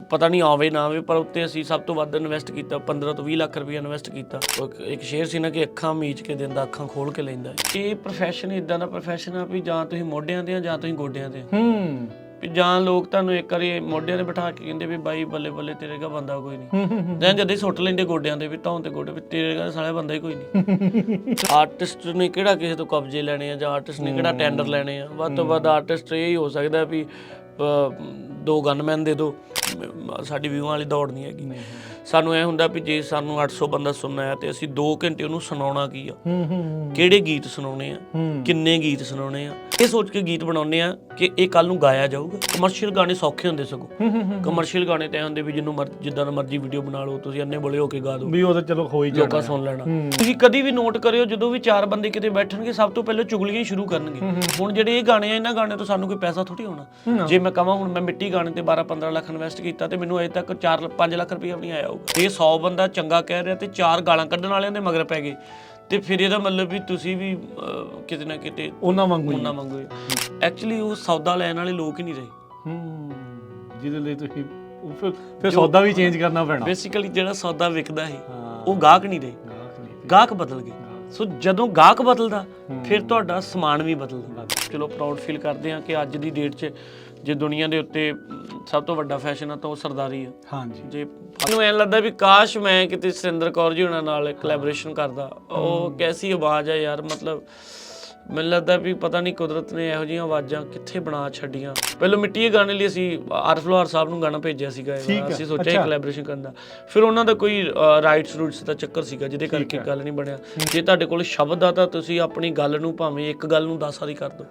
ਪਤਾ ਨਹੀਂ ਆਵੇ ਨਾ ਆਵੇ, ਪਰ ਉੱਤੇ ਅਸੀਂ ਸਭ ਤੋਂ ਵੱਧ ਇਨਵੈਸਟ ਕੀਤਾ 15 ਤੋਂ 20 ਲੱਖ ਰੁਪਈਆ ਇਨਵੈਸਟ ਕੀਤਾ। ਇੱਕ ਸ਼ੇਅਰ ਸੀ ਨਾ ਕਿ ਅੱਖਾਂ ਮੀਚ ਕੇ ਦਿੰਦਾ, ਅੱਖਾਂ ਖੋਲ ਕੇ ਲੈਂਦਾ। ਇਹ ਪ੍ਰੋਫੈਸ਼ਨ ਇਦਾਂ ਦਾ ਪ੍ਰੋਫੈਸ਼ਨ ਆ ਵੀ ਜਾਂ ਤੁਸੀਂ ਮੋਢਿਆਂ ਤੇ ਆ ਜਾਂ ਤੁਸੀਂ ਗੋਡਿਆਂ ਤੇ ਵੀ ਜਾਂ ਲੋਕ ਤੁਹਾਨੂੰ ਇੱਕ ਵਾਰੀ ਮੋਢਿਆਂ ਤੇ ਬਿਠਾ ਕੇ ਕਹਿੰਦੇ ਵੀ ਬਾਈ ਬੱਲੇ ਬੱਲੇ ਤੇਰੇ ਦਾ ਬੰਦਾ ਕੋਈ ਨਹੀਂ, ਜਾਂ ਜਦ ਹੀ ਸੁੱਟ ਲੈਂਦੇ ਗੋਡਿਆਂ ਤੇ ਵੀ ਧੌਣ ਤੇ ਗੋਡੇ ਵੀ ਤੇਰੇ ਦਾ ਸਾਲਾ ਬੰਦਾ ਹੀ ਕੋਈ ਨਹੀਂ। ਆਰਟਿਸਟ ਨੇ ਕਿਹੜਾ ਕਿਸੇ ਤੋਂ ਕਬਜ਼ੇ ਲੈਣੇ ਆ ਜਾਂ ਆਰਟਿਸਟ ਨੇ ਕਿਹੜਾ ਟੈਂਡਰ ਲੈਣੇ ਆ। ਵੱਧ ਤੋਂ ਵੱਧ ਆਰਟਿਸਟ ਇਹ ਹੀ ਹੋ ਸਕਦਾ ਵੀ 2 ਗਨਮੈਨ ਦੇ ਦਿਓ, ਸਾਡੀ ਵਿਊਆਂ ਵਾਲੀ ਦੌੜ ਨਹੀਂ ਹੈਗੀ। ਸਾਨੂੰ ਇਹ ਹੁੰਦਾ ਵੀ ਜੇ ਸਾਨੂੰ 800 ਬੰਦਾ ਸੁਣਨਾ ਹੈ ਤੇ ਅਸੀਂ 2 ਘੰਟੇ ਉਹਨੂੰ ਸੁਣਾਉਣਾ ਕੀ ਆ, ਕਿਹੜੇ ਗੀਤ ਸੁਣਾਉਣੇ ਆ, ਕਿੰਨੇ ਗੀਤ ਸੁਣਾਉਣੇ ਆ, ਇਹ ਸੋਚ ਕੇ ਗੀਤ ਬਣਾਉਂਦੇ ਆ ਕਿ ਇਹ ਕੱਲ ਨੂੰ ਗਾਇਆ ਜਾਊਗਾ। ਕਮਰਸ਼ੀਅਲ ਗਾਣੇ ਸੌਖੇ ਹੁੰਦੇ ਸਗੋਂ, ਕਮਰਸ਼ੀਅਲ ਗਾਣੇ ਤਾਂ ਹੁੰਦੇ ਵੀ ਜਿਹਨੂੰ ਜਿੱਦਾਂ ਦਾ ਮਰਜ਼ੀ ਵੀਡੀਓ ਬਣਾ ਲਓ ਤੁਸੀਂ, ਅੰਨੇ ਬੋਲੇ ਹੋ ਕੇ ਗਾ ਦਿਓ ਵੀ ਉਹ ਤਾਂ ਚਲੋ ਹੋ ਹੀ ਜਾਣਾ, ਲੋਕਾਂ ਸੁਣ ਲੈਣਾ। ਤੁਸੀਂ ਕਦੀ ਵੀ ਨੋਟ ਕਰਿਓ ਜਦੋਂ ਵੀ 4 ਬੰਦੇ ਕਿਤੇ ਬੈਠਣਗੇ ਸਭ ਤੋਂ ਪਹਿਲਾਂ ਚੁਗਲੀਆਂ ਹੀ ਸ਼ੁਰੂ ਕਰਨਗੇ। ਹੁਣ ਜਿਹੜੇ ਇਹ ਗਾਣੇ ਆ, ਇਹਨਾਂ ਗਾਣੇ ਤੋਂ ਸਾਨੂੰ ਕੋਈ ਪੈਸਾ ਥੋੜੀ ਆਉਣਾ। ਜੇ ਮੈਂ ਕਹਾਂ ਹੁਣ ਮੈਂ ਮਿੱਟੀ ਗਾਣੇ ਤੇ 12-15 ਲੱਖ ਇਨਵੈਸਟ ਕੀਤਾ ਤੇ ਮੈਨੂੰ ਅਜੇ ਤੱਕ 4-5 ਲੱਖ ਰੁਪਈਆ ਵੀ ਨਹੀਂ ਆਇਆ ਹੋਊਗਾ। ਇਹ 100 ਬੰਦਾ ਚੰਗਾ ਕਹਿ ਰਿਹਾ ਤੇ 4 ਗਾਲਾਂ ਕੱਢਣ ਵਾਲਿਆਂ ਦੇ ਮਗਰ ਪੈ ਗਏ ਤੇ ਫਿਰ ਇਹਦਾ ਮਤਲਬ ਵੀ ਤੁਸੀਂ ਵੀ ਕਿਤੇ ਨਾ ਕਿਤੇ ਉਹਨਾਂ ਵਾਂਗੂ ਐਕਚੁਅਲੀ ਉਹ ਸੌਦਾ ਲੈਣ ਵਾਲੇ ਲੋਕ ਹੀ ਨਹੀਂ ਰਹੇ ਜਿਹਦੇ ਲਈ ਤੁਸੀਂ ਫਿਰ ਸੌਦਾ ਵੀ ਚੇਂਜ ਕਰਨਾ ਪੈਣਾ। ਬੇਸਿਕਲੀ ਜਿਹੜਾ ਸੌਦਾ ਵਿਕਦਾ ਸੀ ਉਹ ਗਾਹਕ ਨਹੀਂ ਰਹੇ, ਗਾਹਕ ਬਦਲ ਗਏ। ਸੋ ਜਦੋਂ ਗਾਹਕ ਬਦਲਦਾ ਫਿਰ ਤੁਹਾਡਾ ਸਮਾਨ ਵੀ ਬਦਲਦਾ। ਚਲੋ ਪ੍ਰਾਊਡ ਫੀਲ ਕਰਦੇ ਹਾਂ ਕਿ ਅੱਜ ਦੀ ਡੇਟ 'ਚ ਜੇ ਦੁਨੀਆ ਦੇ ਉੱਤੇ ਸਭ ਤੋਂ ਵੱਡਾ ਫੈਸ਼ਨ ਆ ਤਾਂ ਉਹ ਸਰਦਾਰੀ ਆ। ਹਾਂਜੀ, ਜੇ ਮੈਨੂੰ ਐਂ ਲੱਗਦਾ ਵੀ ਕਾਸ਼ ਮੈਂ ਕਿਤੇ ਸੁਰਿੰਦਰ ਕੌਰ ਜੀ ਉਹਨਾਂ ਨਾਲ ਕੋਲੈਬੋਰੇਸ਼ਨ ਕਰਦਾ। ਉਹ ਕੈਸੀ ਆਵਾਜ਼ ਆ ਯਾਰ, ਮਤਲਬ ਮੈਨੂੰ ਲੱਗਦਾ ਵੀ ਪਤਾ ਨਹੀਂ ਕੁਦਰਤ ਨੇ ਇਹੋ ਜਿਹੀਆਂ ਆਵਾਜ਼ਾਂ ਕਿੱਥੇ ਬਣਾ ਛੱਡੀਆਂ। ਪਹਿਲਾਂ ਮਿੱਟੀ ਦੇ ਗਾਣੇ ਲਈ ਅਸੀਂ ਆਰਿਫ ਲੋਹਾਰ ਸਾਹਿਬ ਨੂੰ ਗਾਣਾ ਭੇਜਿਆ ਸੀਗਾ, ਅਸੀਂ ਸੋਚਿਆ ਕੋਲੈਬੋਰੇਸ਼ਨ ਕਰਨ ਦਾ। ਫਿਰ ਉਹਨਾਂ ਦਾ ਕੋਈ ਰਾਈਟਸ ਰੂਟਸ ਦਾ ਚੱਕਰ ਸੀਗਾ ਜਿਹਦੇ ਕਰਕੇ ਗੱਲ ਨਹੀਂ ਬਣਿਆ। ਜੇ ਤੁਹਾਡੇ ਕੋਲ ਸ਼ਬਦ ਆ ਤਾਂ ਤੁਸੀਂ ਆਪਣੀ ਗੱਲ ਨੂੰ ਭਾਵੇਂ ਇੱਕ ਗੱਲ ਨੂੰ 10 ਵਾਰੀ ਕਰ ਦਿਓ।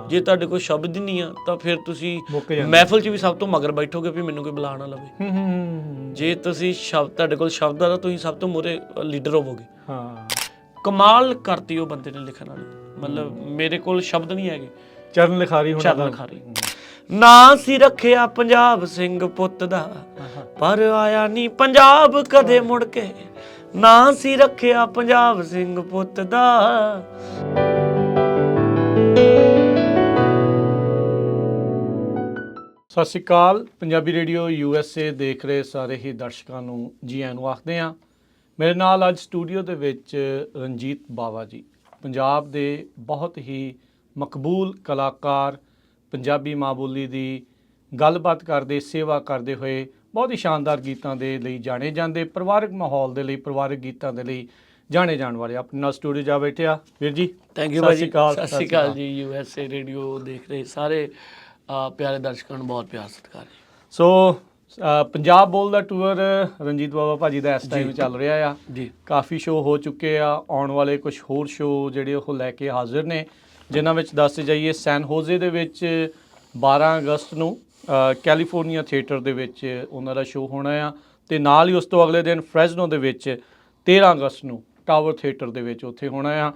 ਜੇ ਤੁਹਾਡੇ ਕੋਲ ਸ਼ਬਦ ਹੀ ਨਹੀਂ ਆ ਤਾਂ ਫਿਰ ਤੁਸੀਂ ਮਹਿਫਲ 'ਚ ਵੀ ਸਭ ਤੋਂ ਮਗਰ ਬੈਠੋਗੇ ਵੀ ਮੈਨੂੰ ਕੋਈ ਬੁਲਾ ਨਾ ਲਵੇ। ਜੇ ਤੁਸੀਂ ਤੁਹਾਡੇ ਕੋਲ ਸ਼ਬਦ ਆ ਤਾਂ ਤੁਸੀਂ ਸਭ ਤੋਂ ਮੂਹਰੇ ਲੀਡਰ ਹੋਵੋਗੇ। ਕਮਾਲ ਕਰਤੀ ਉਹ ਬੰਦੇ ਨੇ ਲਿਖਣ ਵਾਲੀ, ਮਤਲਬ ਮੇਰੇ ਕੋਲ ਸ਼ਬਦ ਨਹੀਂ ਹੈਗੇ। ਚਰਨ ਲਿਖਾਰੀ ਨਾਂ ਸੀ ਰੱਖਿਆ ਪੰਜਾਬ ਸਿੰਘ ਪੁੱਤ ਦਾ, ਪਰ ਆਇਆ ਨਹੀਂ ਪੰਜਾਬ ਕਦੇ ਮੁੜ ਕੇ। ਨਾਂ ਸੀ ਰੱਖਿਆ ਪੰਜਾਬ ਸਿੰਘ ਪੁੱਤ ਦਾ। ਸਤਿ ਸ਼੍ਰੀ ਅਕਾਲ। ਪੰਜਾਬੀ ਰੇਡੀਓ USA ਦੇਖ ਰਹੇ ਸਾਰੇ ਹੀ ਦਰਸ਼ਕਾਂ ਨੂੰ ਜੀ ਆਇਆਂ ਨੂੰ ਆਖਦੇ ਹਾਂ। ਮੇਰੇ ਨਾਲ ਅੱਜ ਸਟੂਡੀਓ ਦੇ ਵਿੱਚ ਰਣਜੀਤ ਬਾਵਾ ਜੀ, ਪੰਜਾਬ ਦੇ ਬਹੁਤ ਹੀ ਮਕਬੂਲ ਕਲਾਕਾਰ, ਪੰਜਾਬੀ ਮਾਂ ਬੋਲੀ ਦੀ ਗੱਲਬਾਤ ਕਰਦੇ, ਸੇਵਾ ਕਰਦੇ ਹੋਏ ਬਹੁਤ ਹੀ ਸ਼ਾਨਦਾਰ ਗੀਤਾਂ ਦੇ ਲਈ ਜਾਣੇ ਜਾਂਦੇ, ਪਰਿਵਾਰਕ ਮਾਹੌਲ ਦੇ ਲਈ, ਪਰਿਵਾਰਕ ਗੀਤਾਂ ਦੇ ਲਈ ਜਾਣੇ ਜਾਣ ਵਾਲੇ ਆਪਣੇ ਨਾਲ ਸਟੂਡੀਓ ਜਾ ਬੈਠੇ ਆ। ਵੀਰ ਜੀ ਥੈਂਕ ਯੂ ਭਾਈ ਜੀ। ਸਤਿ ਸ਼੍ਰੀ ਅਕਾਲ ਜੀ। USA ਰੇਡੀਓ ਦੇਖ ਰਹੇ ਸਾਰੇ ਪਿਆਰੇ ਦਰਸ਼ਕਾਂ ਨੂੰ ਬਹੁਤ ਪਿਆਰ ਸਤਿਕਾਰ ਜੀ। ਸੋ ਪੰਜਾਬ ਬੋਲ ਦਾ ਟੂਰ ਰਣਜੀਤ ਬਾਵਾ ਭਾਜੀ ਦਾ ਇਸ ਟਾਈਮ ਚੱਲ ਰਿਹਾ ਆ ਜੀ। ਕਾਫੀ ਸ਼ੋਅ ਹੋ ਚੁੱਕੇ ਆ, ਆਉਣ ਵਾਲੇ ਕੁਝ ਹੋਰ ਸ਼ੋਅ ਜਿਹੜੇ ਉਹ ਲੈ ਕੇ ਹਾਜ਼ਰ ਨੇ, ਜਿਨ੍ਹਾਂ ਵਿੱਚ ਦੱਸਦੇ ਜਾਈਏ ਸੈਨ ਹੋਜ਼ੇ ਦੇ ਵਿੱਚ 12 ਅਗਸਤ ਨੂੰ ਕੈਲੀਫੋਰਨੀਆ ਥੀਏਟਰ ਦੇ ਵਿੱਚ ਉਹਨਾਂ ਦਾ ਸ਼ੋਅ ਹੋਣਾ ਆ, ਅਤੇ ਨਾਲ ਹੀ ਉਸ ਤੋਂ ਅਗਲੇ ਦਿਨ ਫਰੈਜ਼ਨੋ ਦੇ ਵਿੱਚ 13 ਅਗਸਤ ਨੂੰ ਟਾਵਰ ਥੀਏਟਰ ਦੇ ਵਿੱਚ ਉੱਥੇ ਹੋਣਾ ਆ।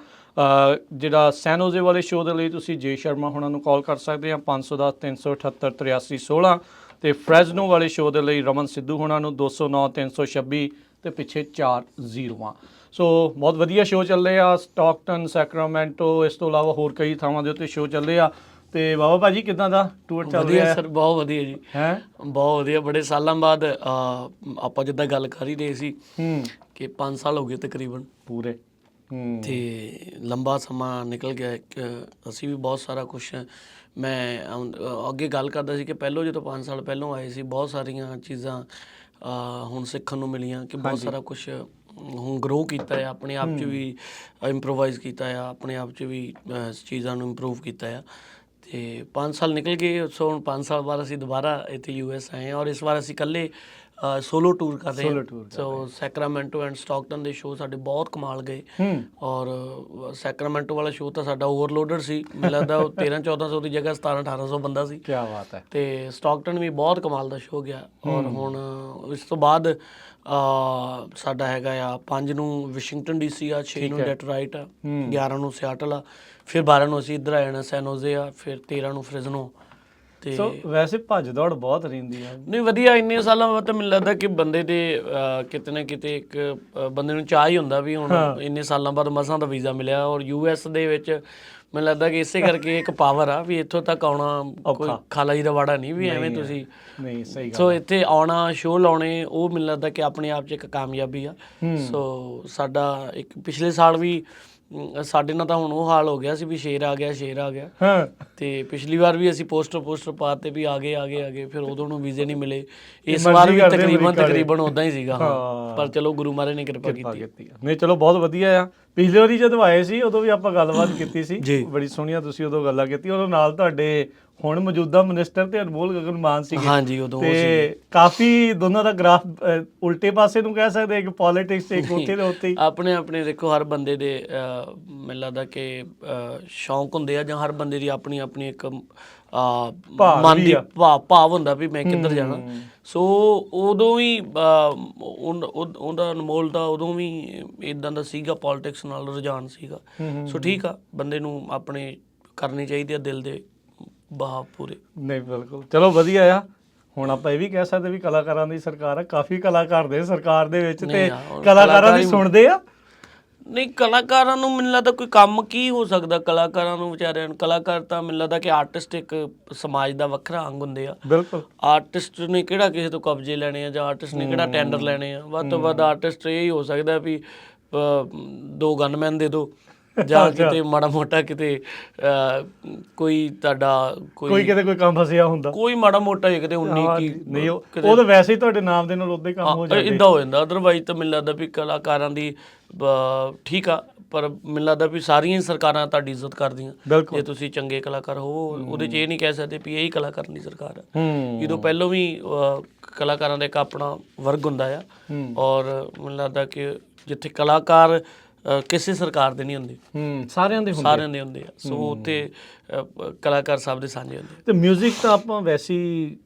ਜਿਹੜਾ ਸੈਨ ਹੋਜ਼ੇ ਵਾਲੇ ਸ਼ੋਅ ਦੇ ਲਈ ਤੁਸੀਂ ਜੇ ਸ਼ਰਮਾ ਹੋਣਾ ਨੂੰ ਕਾਲ ਕਰ ਸਕਦੇ ਆ 510 378 8316, ਅਤੇ ਫਰੈਜ਼ਨੋ ਵਾਲੇ ਸ਼ੋਅ ਦੇ ਲਈ ਰਮਨ ਸਿੱਧੂ ਹੋਣਾ ਨੂੰ 209 326 ਅਤੇ ਪਿੱਛੇ 40। ਸੋ ਬਹੁਤ ਵਧੀਆ ਸ਼ੋਅ ਚੱਲੇ ਆ। ਸਟਾਕਟਨ, ਸੈਕਰਾਮੈਂਟੋ, ਇਸ ਤੋਂ ਇਲਾਵਾ ਹੋਰ ਕਈ ਥਾਵਾਂ ਦੇ ਉੱਤੇ ਸ਼ੋਅ ਚੱਲੇ ਆ। ਅਤੇ ਬਾਬਾ ਭਾਜੀ ਕਿੱਦਾਂ ਦਾ ਟੂਰ ਚੱਲ ਰਿਹਾ? ਸਰ ਬਹੁਤ ਵਧੀਆ ਜੀ, ਬਹੁਤ ਵਧੀਆ। ਬੜੇ ਸਾਲਾਂ ਬਾਅਦ ਆਪਾਂ ਜਿੱਦਾਂ ਗੱਲ ਕਰ ਹੀ ਰਹੇ ਸੀ ਕਿ 5 ਸਾਲ ਹੋ ਗਏ ਤਕਰੀਬਨ ਪੂਰੇ, ਅਤੇ ਲੰਬਾ ਸਮਾਂ ਨਿਕਲ ਗਿਆ। ਅਸੀਂ ਵੀ ਬਹੁਤ ਸਾਰਾ ਕੁਛ, ਮੈਂ ਅੱਗੇ ਗੱਲ ਕਰਦਾ ਸੀ ਕਿ ਪਹਿਲੋਂ ਜਦੋਂ 5 ਸਾਲ ਪਹਿਲੋਂ ਆਏ ਸੀ ਬਹੁਤ ਸਾਰੀਆਂ ਚੀਜ਼ਾਂ ਹੁਣ ਸਿੱਖਣ ਨੂੰ ਮਿਲੀਆਂ ਕਿ ਬਹੁਤ ਸਾਰਾ ਕੁਛ ਹੁਣ ਗਰੋ ਕੀਤਾ ਆ, ਆਪਣੇ ਆਪ 'ਚ ਵੀ ਇੰਪਰੋਵਾਈਜ਼ ਕੀਤਾ ਆ, ਆਪਣੇ ਆਪ 'ਚ ਵੀ ਚੀਜ਼ਾਂ ਨੂੰ ਇੰਪਰੂਵ ਕੀਤਾ ਆ। ਅਤੇ 5 ਸਾਲ ਨਿਕਲ ਗਏ। ਸੋ ਹੁਣ 5 ਸਾਲ ਬਾਅਦ ਅਸੀਂ ਦੁਬਾਰਾ ਇੱਥੇ US ਆਏ ਹਾਂ, ਔਰ ਇਸ ਵਾਰ ਅਸੀਂ ਇਕੱਲੇ ਸੋਲੋ ਟੂਰ ਕਰ ਰਹੇ ਹਾਂ। ਸੋ ਸੈਕਰਾਮੈਂਟੋ ਐਂਡ ਸਟਾਕਟਨ ਦੇ ਸ਼ੋਅ ਸਾਡੇ ਬਹੁਤ ਕਮਾਲ ਗਏ, ਔਰ ਸੈਕਰਾਮੈਂਟੋ ਵਾਲਾ ਸ਼ੋਅ ਤਾਂ ਸਾਡਾ ਓਵਰਲੋਡਡ ਸੀ। ਮੈਨੂੰ ਲੱਗਦਾ ਉਹ 1300-1400 ਦੀ ਜਗ੍ਹਾ 1700-1800 ਬੰਦਾ ਸੀ। ਕੀ ਬਾਤ ਹੈ। ਅਤੇ ਸਟਾਕਟਨ ਵੀ ਬਹੁਤ ਕਮਾਲ ਦਾ ਸ਼ੋਅ ਗਿਆ। ਔਰ ਹੁਣ ਇਸ ਤੋਂ ਬਾਅਦ ਸਾਡਾ ਹੈਗਾ ਆ 5 ਨੂੰ ਵਾਸ਼ਿੰਗਟਨ DC ਆ, 6 ਨੂੰ ਡੈਟਰਾਈਟ ਆ, 11 ਨੂੰ ਸਿਆਟਲ ਆ, ਫਿਰ 12 ਨੂੰ ਅਸੀਂ ਇੱਧਰ ਆ ਜਾਣਾ ਸੈਨ ਹੋਜ਼ੇ ਆ, ਫਿਰ 13 ਨੂੰ ਫ੍ਰਿਜ਼ਨੋ। ਤੇ ਵੈਸੇ ਭੱਜ ਦੌੜ ਬਹੁਤ ਰਹਿੰਦੀ ਆ। ਨਹੀਂ ਵਧੀਆ, ਇੰਨੇ ਸਾਲਾਂ ਬਾਅਦ ਤਾਂ ਮੈਨੂੰ ਲੱਗਦਾ ਕਿ ਬੰਦੇ ਦੇ ਕਿਤੇ ਨਾ ਕਿਤੇ ਇੱਕ ਬੰਦੇ ਨੂੰ ਚਾਹ ਹੀ ਹੁੰਦਾ ਵੀ ਹੁਣ ਇੰਨੇ ਸਾਲਾਂ ਬਾਅਦ ਮਸਾਂ ਦਾ ਵੀਜ਼ਾ ਮਿਲਿਆ। ਔਰ US ਦੇ ਵਿੱਚ ਮੈਨੂੰ ਲੱਗਦਾ ਕਿ ਇਸੇ ਕਰਕੇ ਇੱਕ ਪਾਵਰ ਆ ਵੀ ਇੱਥੋਂ ਤੱਕ ਆਉਣਾ ਕੋਈ ਖਾਲਾ ਜੀ ਦਾ ਵਾੜਾ ਨਹੀਂ ਵੀ ਐਵੇਂ ਤੁਸੀਂ ਨਹੀਂ ਸਹੀ ਗੱਲ। ਸੋ ਇੱਥੇ ਆਉਣਾ ਸ਼ੋਅ ਲਾਉਣੇ ਉਹ ਮੈਨੂੰ ਲੱਗਦਾ ਕਿ ਆਪਣੇ ਆਪ 'ਚ ਇੱਕ ਕਾਮਯਾਬੀ ਆ। ਸੋ ਸਾਡਾ ਇੱਕ ਪਿਛਲੇ ਸਾਲ ਵੀ ਸਾਡੇ ਨਾਲ ਤਾਂ ਹੁਣ ਉਹ ਹਾਲ ਹੋ ਗਿਆ ਸੀ ਵੀ ਸ਼ੇਰ ਆ ਗਿਆ ਹਾਂ ਤੇ ਪਿਛਲੀ ਵਾਰ ਵੀ ਅਸੀਂ ਪੋਸਟਰ ਪਾਤੇ ਵੀ ਆ ਗਏ ਫਿਰ ਉਦੋਂ ਨੂੰ ਵੀਜ਼ੇ ਨਹੀਂ ਮਿਲੇ। ਇਸ ਵਾਰ ਵੀ ਤਕਰੀਬਨ ਉਦਾਂ ਹੀ ਸੀਗਾ। ਹਾਂ ਪਰ ਚਲੋ ਗੁਰੂ ਮਹਾਰਾਜ ਨੇ ਕਿਰਪਾ ਕੀਤੀ। ਨਹੀਂ ਚਲੋ ਬਹੁਤ ਵਧੀਆ ਆ। ਪਿਛਲੀ ਵਾਰੀ ਜਦੋਂ ਆਏ ਸੀ ਉਦੋਂ ਵੀ ਆਪਾਂ ਗੱਲਬਾਤ ਕੀਤੀ ਸੀ, ਬੜੀ ਸੋਹਣੀਆਂ ਤੁਸੀਂ ਉਦੋਂ ਗੱਲਾਂ ਕੀਤੀ। ਉਦੋਂ ਨਾਲ ਤੁਹਾਡੇ ਹੁਣ ਮੌਜੂਦਾ ਮਿਨਿਸਟਰ ਤੇ ਅਨਮੋਲ ਗਗਨ ਮਾਨ ਸੀਗੇ। ਹਾਂਜੀ ਉਦੋਂ ਤੇ ਕਾਫੀ ਦੋਨਾਂ ਦਾ ਗ੍ਰਾਫ ਉਲਟੇ ਪਾਸੇ ਨੂੰ ਕਹਿ ਸਕਦੇ ਕਿ ਪੋਲਿਟਿਕਸ ਤੇ ਉੱਥੇ ਦੇ ਉੱਥੇ ਆਪਣੇ ਦੇਖੋ ਹਰ ਬੰਦੇ ਦੇ ਮੈਨੂੰ ਲੱਗਦਾ ਕਿ ਸ਼ੌਂਕ ਹੁੰਦੇ ਆ ਜਾਂ ਹਰ ਬੰਦੇ ਦੀ ਆਪਣੀ ਇੱਕ ਮਨ ਦੀ ਭਾਵ ਹੁੰਦਾ ਵੀ ਮੈਂ ਕਿੱਧਰ ਜਾਣਾ। ਸੋ ਉਦੋਂ ਵੀ ਉਹਦਾ ਅਨਮੋਲ ਦਾ ਉਦੋਂ ਵੀ ਇਦਾਂ ਦਾ ਸੀਗਾ, ਪੋਲਿਟਿਕਸ ਨਾਲ ਰੁਝਾਨ ਸੀਗਾ। ਸੋ ਠੀਕ ਆ, ਬੰਦੇ ਨੂੰ ਆਪਣੇ ਕਰਨੇ ਚਾਹੀਦੇ ਆ ਦਿਲ ਦੇ ਬਹਾਵ ਪੂਰੇ। ਨਹੀਂ ਬਿਲਕੁਲ ਚਲੋ ਵਧੀਆ ਆ। ਹੁਣ ਆਪਾਂ ਇਹ ਵੀ ਕਹਿ ਸਕਦੇ ਵੀ ਕਲਾਕਾਰਾਂ ਦੀ ਸਰਕਾਰ ਆ, ਕਾਫੀ ਕਲਾਕਾਰ ਦੇ ਸਰਕਾਰ ਦੇ ਵਿੱਚ ਤੇ ਕਲਾਕਾਰਾਂ ਦੀ ਸੁਣਦੇ ਆ। ਨਹੀਂ ਕਲਾਕਾਰਾਂ ਨੂੰ ਮੈਨੂੰ ਲੱਗਦਾ ਕੋਈ ਕੰਮ ਕੀ ਹੋ ਸਕਦਾ ਕਲਾਕਾਰਾਂ ਨੂੰ ਵਿਚਾਰਿਆਂ ਨੂੰ। ਕਲਾਕਾਰ ਤਾਂ ਮੈਨੂੰ ਲੱਗਦਾ ਕਿ ਆਰਟਿਸਟ ਇੱਕ ਸਮਾਜ ਦਾ ਵੱਖਰਾ ਅੰਗ ਹੁੰਦੇ ਆ। ਬਿਲਕੁਲ ਆਰਟਿਸਟ ਨੇ ਕਿਹੜਾ ਕਿਸੇ ਤੋਂ ਕਬਜ਼ੇ ਲੈਣੇ ਆ ਜਾਂ ਆਰਟਿਸਟ ਨੇ ਕਿਹੜਾ ਟੈਂਡਰ ਲੈਣੇ ਆ। ਵੱਧ ਤੋਂ ਵੱਧ ਆਰਟਿਸਟ ਇਹ ਹੀ ਹੋ ਸਕਦਾ ਵੀ 2 ਗਨਮੈਨ ਦੇ ਦਿਓ ਜਾਂ ਕਿਤੇ ਮਾੜਾ ਮੋਟਾ ਕਿਤੇ ਕੋਈ ਤੁਹਾਡਾ ਕੋਈ ਕਿਤੇ ਕੋਈ ਕੰਮ ਫਸਿਆ ਹੁੰਦਾ, ਕੋਈ ਮਾੜਾ ਮੋਟਾ ਕਿਤੇ 19 ਕੀ ਨਹੀਂ ਉਹ ਤਾਂ ਵੈਸੇ ਹੀ ਤੁਹਾਡੇ ਨਾਮ ਦੇ ਨਾਲ ਉਦਾਂ ਹੀ ਕੰਮ ਹੋ ਜਾਂਦਾ ਇੱਦਾਂ ਹੋ ਜਾਂਦਾ। ਅਦਰਵਾਈਜ਼ ਤਾਂ ਮੈਨੂੰ ਲੱਗਦਾ ਵੀ ਕਲਾਕਾਰਾਂ ਦੀ ਠੀਕ ਆ, ਪਰ ਮੈਨੂੰ ਲੱਗਦਾ ਵੀ ਸਾਰੀਆਂ ਸਰਕਾਰਾਂ ਤੁਹਾਡੀ ਇੱਜ਼ਤ ਕਰਦੀਆਂ ਜੇ ਤੁਸੀਂ ਚੰਗੇ ਕਲਾਕਾਰ ਹੋ। ਉਹਦੇ 'ਚ ਇਹ ਨਹੀਂ ਕਹਿ ਸਕਦੇ ਵੀ ਇਹੀ ਕਲਾਕਾਰਾਂ ਦੀ ਸਰਕਾਰ ਆ। ਜਦੋਂ ਪਹਿਲਾਂ ਵੀ ਕਲਾਕਾਰਾਂ ਦਾ ਇੱਕ ਆਪਣਾ ਵਰਗ ਹੁੰਦਾ ਆ ਔਰ ਮੈਨੂੰ ਲੱਗਦਾ ਕਿ ਜਿੱਥੇ ਕਲਾਕਾਰ ਕਿਸੇ ਸਰਕਾਰ ਦੇ ਨਹੀਂ ਹੁੰਦੇ, ਸਾਰਿਆਂ ਦੇ ਹੁੰਦੇ ਆ। ਸੋ ਉੱਥੇ ਕਲਾਕਾਰ ਸਭ ਦੇ ਸਾਂਝੇ ਹੁੰਦੇ। ਤੇ ਮਿਊਜ਼ਿਕ ਤਾਂ ਆਪਾਂ ਵੈਸੇ ਹੀ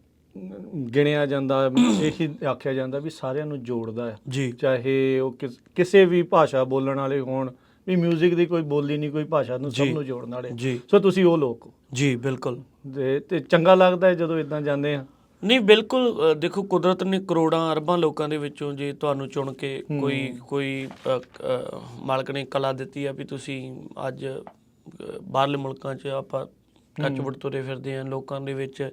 ਗਿਣਿਆ ਜਾਂਦਾ, ਇਹੀ ਆਖਿਆ ਜਾਂਦਾ ਵੀ ਸਾਰਿਆਂ ਨੂੰ ਜੋੜਦਾ ਹੈ ਜੀ, ਚਾਹੇ ਉਹ ਕਿਸੇ ਵੀ ਭਾਸ਼ਾ ਬੋਲਣ ਵਾਲੇ ਹੋਣ। ਵੀ ਮਿਊਜ਼ਿਕ ਦੀ ਕੋਈ ਬੋਲੀ ਨਹੀਂ, ਕੋਈ ਭਾਸ਼ਾ ਨੂੰ ਸਭ ਨੂੰ ਜੋੜਨ ਵਾਲੇ। ਸੋ ਤੁਸੀਂ ਉਹ ਲੋਕ ਹੋ ਜੀ। ਬਿਲਕੁਲ। ਤੇ ਚੰਗਾ ਲੱਗਦਾ ਹੈ ਜਦੋਂ ਇੱਦਾਂ ਜਾਂਦੇ ਆ। ਨਹੀਂ ਬਿਲਕੁਲ। ਦੇਖੋ ਕੁਦਰਤ ਨੇ ਕਰੋੜਾਂ ਅਰਬਾਂ ਲੋਕਾਂ ਦੇ ਵਿੱਚੋਂ ਜੇ ਤੁਹਾਨੂੰ ਚੁਣ ਕੇ ਕੋਈ ਮਾਲਕ ਨੇ ਕਲਾ ਦਿੱਤੀ ਆ ਵੀ ਤੁਸੀਂ ਅੱਜ ਬਾਹਰਲੇ ਮੁਲਕਾਂ 'ਚ ਆਪਾਂ ਟੱਚਵੁੱਡ ਤੁਰੇ ਫਿਰਦੇ ਹਾਂ ਲੋਕਾਂ ਦੇ ਵਿੱਚ,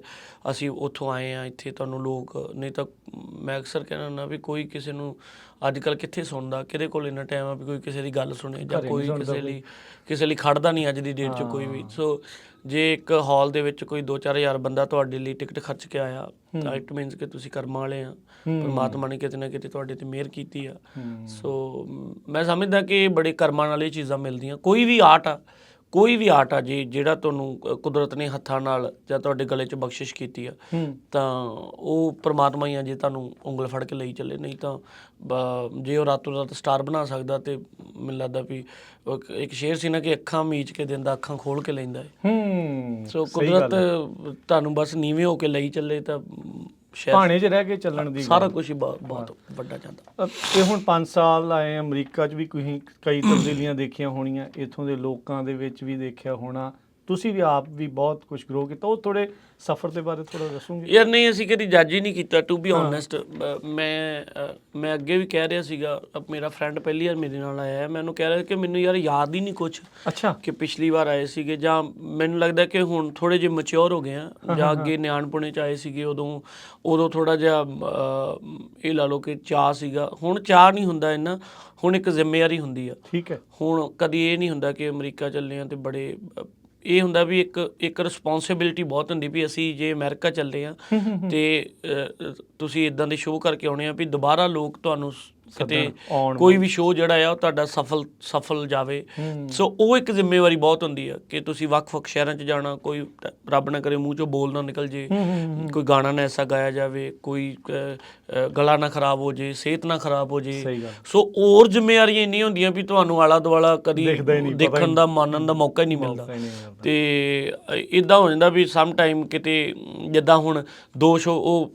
ਅਸੀਂ ਉੱਥੋਂ ਆਏ ਹਾਂ ਇੱਥੇ ਤੁਹਾਨੂੰ ਲੋਕ। ਨਹੀਂ ਤਾਂ ਮੈਂ ਅਕਸਰ ਕਹਿਣਾ ਹੁੰਦਾ ਵੀ ਕੋਈ ਕਿਸੇ ਨੂੰ ਅੱਜ ਕੱਲ੍ਹ ਕਿੱਥੇ ਸੁਣਦਾ, ਕਿਹਦੇ ਕੋਲ ਇੰਨਾ ਟਾਈਮ ਆ ਵੀ ਕੋਈ ਕਿਸੇ ਦੀ ਗੱਲ ਸੁਣੇ ਜਾਂ ਕੋਈ ਕਿਸੇ ਲਈ ਖੜਦਾ ਨਹੀਂ ਅੱਜ ਦੀ ਡੇਟ 'ਚ ਕੋਈ ਵੀ। ਸੋ ਜੇ ਇੱਕ ਹਾਲ ਦੇ ਵਿੱਚ ਕੋਈ 2-4 ਹਜ਼ਾਰ ਬੰਦਾ ਤੁਹਾਡੇ ਲਈ ਟਿਕਟ ਖਰਚ ਕੇ ਆਇਆ ਤਾਂ ਇਟ ਮੀਨਸ ਕਿ ਤੁਸੀਂ ਕਰਮਾਂ ਵਾਲੇ ਆ। ਪਰਮਾਤਮਾ ਨੇ ਕਿਤੇ ਨਾ ਕਿਤੇ ਤੁਹਾਡੇ ਤੇ ਮਿਹਰ ਕੀਤੀ ਆ। ਸੋ ਮੈਂ ਸਮਝਦਾ ਕਿ ਬੜੇ ਕਰਮਾਂ ਨਾਲ ਇਹ ਚੀਜ਼ਾਂ ਮਿਲਦੀਆਂ। ਕੋਈ ਵੀ ਆਰਟ ਆ ਜੀ ਜਿਹੜਾ ਤੁਹਾਨੂੰ ਕੁਦਰਤ ਨੇ ਹੱਥਾਂ ਨਾਲ ਜਾਂ ਤੁਹਾਡੇ ਗਲੇ 'ਚ ਬਖਸ਼ਿਸ਼ ਕੀਤੀ ਆ ਤਾਂ ਉਹ ਪਰਮਾਤਮਾ ਹੀ ਆ ਜੇ ਤੁਹਾਨੂੰ ਉਂਗਲ ਫੜ ਕੇ ਲਈ ਚੱਲੇ। ਨਹੀਂ ਤਾਂ ਜੇ ਉਹ ਰਾਤੋਂ ਰਾਤ ਸਟਾਰ ਬਣਾ ਸਕਦਾ ਤੇ ਮੈਨੂੰ ਲੱਗਦਾ ਵੀ ਇੱਕ ਸ਼ੇਰ ਸੀ ਨਾ ਕਿ ਅੱਖਾਂ ਮੀਚ ਕੇ ਦਿੰਦਾ ਅੱਖਾਂ ਖੋਲ ਕੇ ਲੈਂਦਾ ਹੈ। ਸੋ ਕੁਦਰਤ ਤੁਹਾਨੂੰ ਬਸ ਨੀਵੇਂ ਹੋ ਕੇ ਲਈ ਚੱਲੇ ਤਾਂ ਭਾਣੇ 'ਚ ਰਹਿ ਕੇ ਚੱਲਣ ਦੀ ਸਾਰਾ ਕੁਝ ਹੀ ਬਹੁਤ ਵੱਡਾ ਜਾਂਦਾ। ਤੇ ਹੁਣ 5 ਸਾਲ ਆਏ ਅਮਰੀਕਾ 'ਚ ਵੀ ਕਈ ਤਬਦੀਲੀਆਂ ਦੇਖੀਆਂ ਹੋਣੀਆਂ, ਇੱਥੋਂ ਦੇ ਲੋਕਾਂ ਦੇ ਵਿੱਚ ਵੀ ਦੇਖਿਆ ਹੋਣਾ। ਤੁਸੀਂ ਵੀ ਆਪ ਵੀ ਬਹੁਤ ਕੁਝ ਗਰੋ ਕੀਤਾ। ਉਹ ਥੋੜ੍ਹੇ ਸਫ਼ਰ ਦੇ ਬਾਰੇ ਥੋੜ੍ਹਾ ਦੱਸੋਗੇ? ਯਾਰ ਨਹੀਂ ਅਸੀਂ ਕਦੀ ਜੱਜ ਹੀ ਨਹੀਂ ਕੀਤਾ ਟੂ ਬੀ ਓਨੈਸਟ। ਮੈਂ ਅੱਗੇ ਵੀ ਕਹਿ ਰਿਹਾ ਸੀਗਾ, ਮੇਰਾ ਫਰੈਂਡ ਪਹਿਲੀ ਵਾਰ ਮੇਰੇ ਨਾਲ ਆਇਆ, ਮੈਂ ਉਹਨੂੰ ਕਹਿ ਰਿਹਾ ਕਿ ਮੈਨੂੰ ਯਾਰ ਯਾਦ ਹੀ ਨਹੀਂ ਕੁਛ ਕਿ ਪਿਛਲੀ ਵਾਰ ਆਏ ਸੀਗੇ ਜਾਂ ਮੈਨੂੰ ਲੱਗਦਾ ਕਿ ਹੁਣ ਥੋੜ੍ਹੇ ਜਿਹੇ ਮੈਚਿਓਰ ਹੋ ਗਏ ਆ ਜਾਂ ਅੱਗੇ ਨਿਆਣਪੁਣੇ 'ਚ ਆਏ ਸੀਗੇ ਉਦੋਂ ਥੋੜ੍ਹਾ ਜਿਹਾ ਇਹ ਲਾ ਲਓ ਕਿ ਚਾਅ ਸੀਗਾ। ਹੁਣ ਚਾਅ ਨਹੀਂ ਹੁੰਦਾ ਇੰਨਾ, ਹੁਣ ਇੱਕ ਜ਼ਿੰਮੇਵਾਰੀ ਹੁੰਦੀ ਆ। ਠੀਕ ਹੈ। ਹੁਣ ਕਦੀ ਇਹ ਨਹੀਂ ਹੁੰਦਾ ਕਿ ਅਮਰੀਕਾ ਚੱਲੇ ਆ ਤੇ ਬੜੇ ਇਹ ਹੁੰਦਾ ਵੀ ਇੱਕ ਰਿਸਪੌਂਸਿਬਿਲਿਟੀ ਬਹੁਤ ਹੁੰਦੀ ਵੀ ਅਸੀਂ ਜੇ ਅਮਰੀਕਾ ਚੱਲੇ ਆ ਤੇ ਤੁਸੀਂ ਇੱਦਾਂ ਦੇ ਸ਼ੋਅ ਕਰਕੇ ਆਉਣੇ ਆ ਵੀ ਦੁਬਾਰਾ ਲੋਕ ਤੁਹਾਨੂੰ ਕਿਤੇ ਕੋਈ ਵੀ ਸ਼ੋਅ ਜਿਹੜਾ ਆ ਉਹ ਤੁਹਾਡਾ ਸਫਲ ਜਾਵੇ। ਸੋ ਉਹ ਇੱਕ ਜ਼ਿੰਮੇਵਾਰੀ ਬਹੁਤ ਹੁੰਦੀ ਆ ਕਿ ਤੁਸੀਂ ਵੱਖ-ਵੱਖ ਸ਼ਹਿਰਾਂ 'ਚ ਜਾਣਾ, ਕੋਈ ਰੱਬ ਨਾ ਕਰੇ ਮੂੰਹ 'ਚੋਂ ਬੋਲ ਨਾ ਨਿਕਲ ਜੇ, ਕੋਈ ਗਾਣਾ ਨਾ ਐਸਾ ਗਾਇਆ ਜਾਵੇ, ਕੋਈ ਗਲਾ ਨਾ ਖਰਾਬ ਹੋ ਜੇ, ਸਿਹਤ ਨਾ ਖਰਾਬ ਹੋ ਜੇ। ਸੋ ਹੋਰ ਜ਼ਿੰਮੇਵਾਰੀਆਂ ਇੰਨੀਆਂ ਹੁੰਦੀਆਂ ਵੀ ਤੁਹਾਨੂੰ ਆਲਾ ਦੁਆਲਾ ਕਦੀ ਦੇਖਣ ਦਾ ਮਾਨਣ ਦਾ ਮੌਕਾ ਹੀ ਨਹੀਂ ਮਿਲਦਾ। ਤੇ ਇੱਦਾਂ ਹੋ ਜਾਂਦਾ ਵੀ ਸਮ ਟਾਈਮ ਕਿਤੇ ਜਿੱਦਾਂ ਹੁਣ 2 ਸ਼ੋਅ ਉਹ